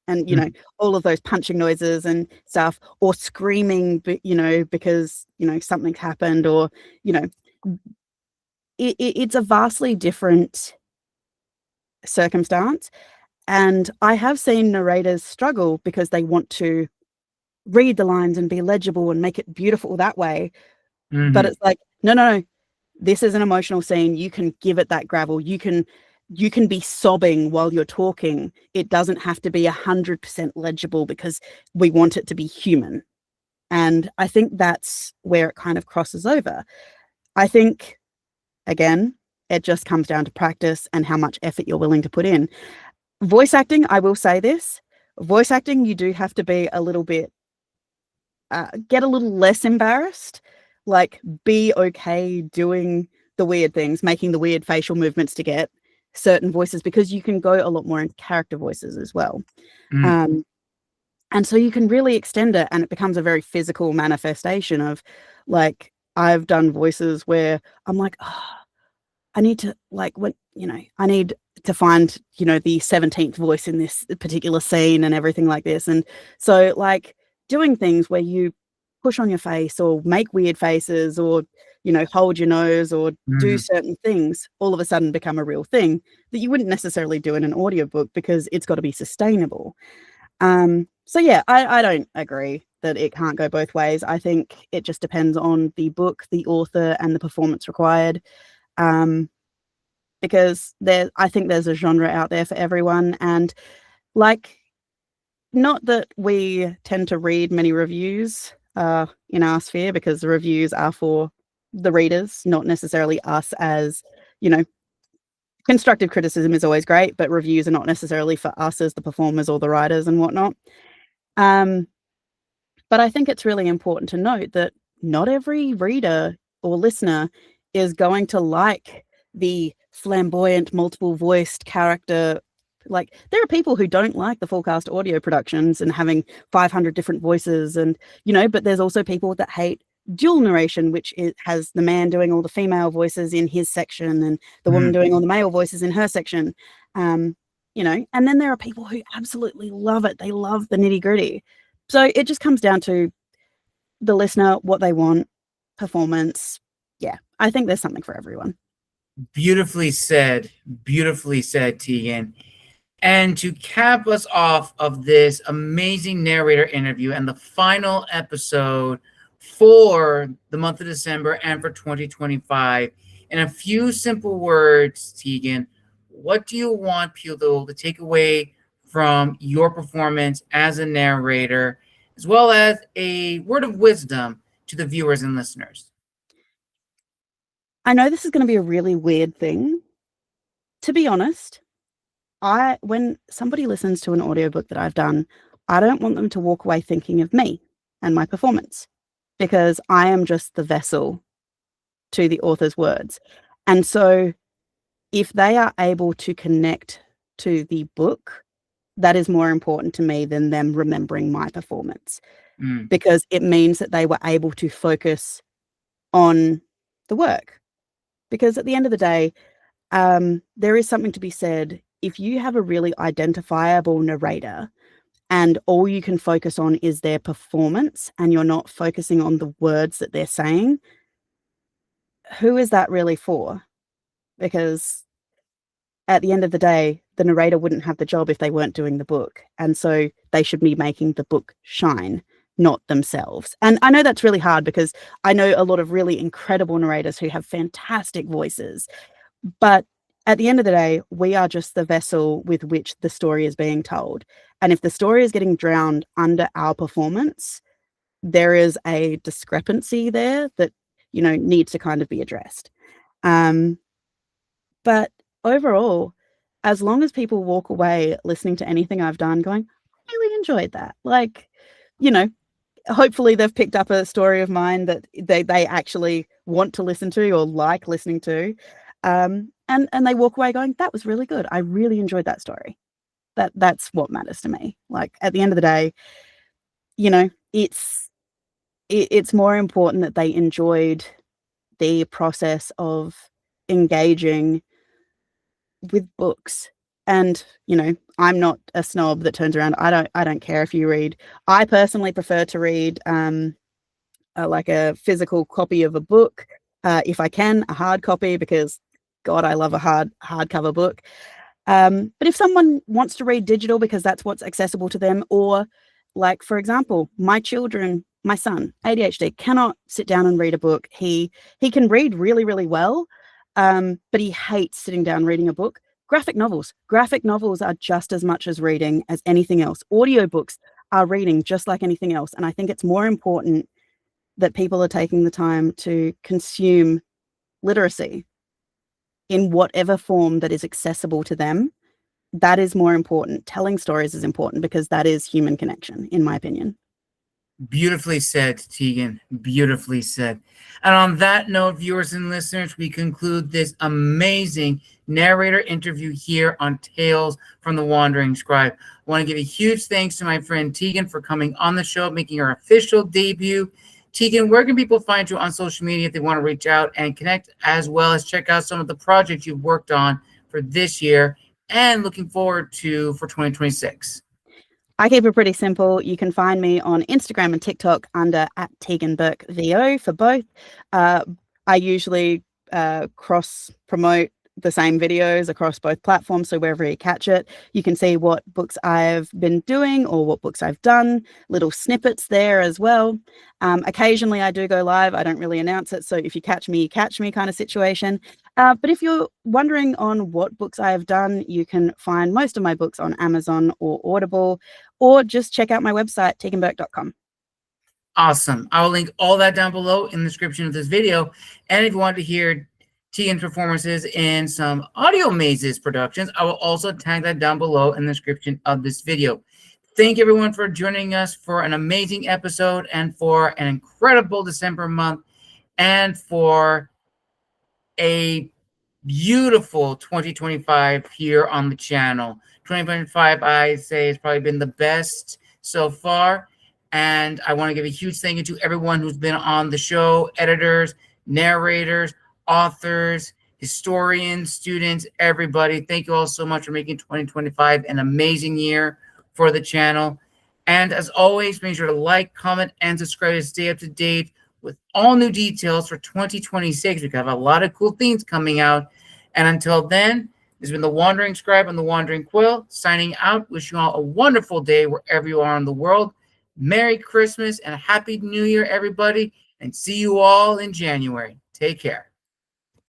Speaker 2: and, you know, all of those punching noises and stuff, or screaming, you know, because, you know, something's happened, or, you know, it's a vastly different circumstance. And I have seen narrators struggle because they want to read the lines and be legible and make it beautiful that way. But it's like, no, this is an emotional scene. You can give it that gravel. You can be sobbing while you're talking. It doesn't have to be 100% legible because we want it to be human. And I think that's where it kind of crosses over. I think, again, it just comes down to practice and how much effort you're willing to put in. Voice acting, I will say this, voice acting, you do have to be a little bit, get a little less embarrassed, like be okay doing the weird things, making the weird facial movements to get certain voices, because you can go a lot more into character voices as well. And so you can really extend it, and it becomes a very physical manifestation of, like, I've done voices where I'm like, oh, I need to, like, when, you know, I need to find, you know, the 17th voice in this particular scene and everything like this. And so, like, doing things where you push on your face or make weird faces or, you know, hold your nose or do certain things, all of a sudden become a real thing that you wouldn't necessarily do in an audiobook because it's got to be sustainable. So yeah, I don't agree that it can't go both ways. I think it just depends on the book, the author, and the performance required. Because I think there's a genre out there for everyone. And, like, not that we tend to read many reviews in our sphere, because the reviews are for the readers, not necessarily us, as, you know, constructive criticism is always great, but reviews are not necessarily for us as the performers or the writers and whatnot. But I think it's really important to note that not every reader or listener is going to like the flamboyant, multiple voiced character Like, there are people who don't like the full cast audio productions and having 500 different voices, and but there's also people that hate dual narration, which has the man doing all the female voices in his section and the woman doing all the male voices in her section. And then there are people who absolutely love it. They love the nitty gritty. So it just comes down to the listener, what they want, performance. Yeah, I think there's something for everyone.
Speaker 1: Beautifully said, Tegan. And to cap us off of this amazing narrator interview and the final episode for the month of December and for 2025, in a few simple words, Tegan, what do you want people to take away from your performance as a narrator, as well as a word of wisdom to the viewers and listeners?
Speaker 2: I know this is going to be a really weird thing. To be honest, when somebody listens to an audiobook that I've done, I don't want them to walk away thinking of me and my performance, because I am just the vessel to the author's words. And so if they are able to connect to the book, that is more important to me than them remembering my performance, because it means that they were able to focus on the work. Because at the end of the day, there is something to be said. If you have a really identifiable narrator and all you can focus on is their performance and you're not focusing on the words that they're saying, who is that really for? Because at the end of the day, the narrator wouldn't have the job if they weren't doing the book. And so they should be making the book shine, not themselves. And I know that's really hard, because I know a lot of really incredible narrators who have fantastic voices. But at the end of the day, we are just the vessel with which the story is being told. And if the story is getting drowned under our performance, there is a discrepancy there that, needs to kind of be addressed. But overall, as long as people walk away listening to anything I've done going, I really enjoyed that. Like, hopefully they've picked up a story of mine that they actually want to listen to or like listening to. And they walk away going, that was really good. I really enjoyed that story. That's what matters to me. Like, at the end of the day, it's more important that they enjoyed the process of engaging with books. And I'm not a snob that turns around. I don't care if you read. I personally prefer to read like a physical copy of a book, if I can, a hard copy, because God, I love a hardcover book. But if someone wants to read digital because that's what's accessible to them, or like, for example, my son, ADHD, cannot sit down and read a book. He can read really, really well, but he hates sitting down reading a book. Graphic novels are just as much as reading as anything else. Audiobooks are reading just like anything else. And I think it's more important that people are taking the time to consume literacy in whatever form that is accessible to them. That is more important. Telling stories is important, because that is human connection, in my opinion.
Speaker 1: Beautifully said, Tegan. Beautifully said. And on that note, viewers and listeners, we conclude this amazing narrator interview here on Tales from the Wandering Scribe. I want to give a huge thanks to my friend Tegan for coming on the show, making her official debut. Tegan, where can people find you on social media if they want to reach out and connect, as well as check out some of the projects you've worked on for this year and looking forward to for 2026?
Speaker 2: I keep it pretty simple. You can find me on Instagram and TikTok under @TeganBourkeVO for both. I usually cross promote the same videos across both platforms, so wherever you catch it, you can see what books I've been doing or what books I've done, little snippets there as well. Occasionally I do go live. I don't really announce it, so if you catch me kind of situation. But if you're wondering on what books I have done, you can find most of my books on Amazon or Audible, or just check out my website, teganbourke.com.
Speaker 1: Awesome. I will link all that down below in the description of this video. And if you want to hear Tegan's performances in some Audiomazes productions, I will also tag that down below in the description of this video. Thank everyone for joining us for an amazing episode and for an incredible December month and for a beautiful 2025 here on the channel. 2025, I say, has probably been the best so far. And I want to give a huge thank you to everyone who's been on the show, editors, narrators, authors, historians, students, everybody. Thank you all so much for making 2025 an amazing year for the channel. And as always, make sure to like, comment, and subscribe to stay up to date with all new details for 2026. We have a lot of cool things coming out. And until then, this has been the Wandering Scribe and the Wandering Quill signing out. Wishing you all a wonderful day wherever you are in the world. Merry Christmas and a Happy New Year, everybody. And see you all in January. Take care.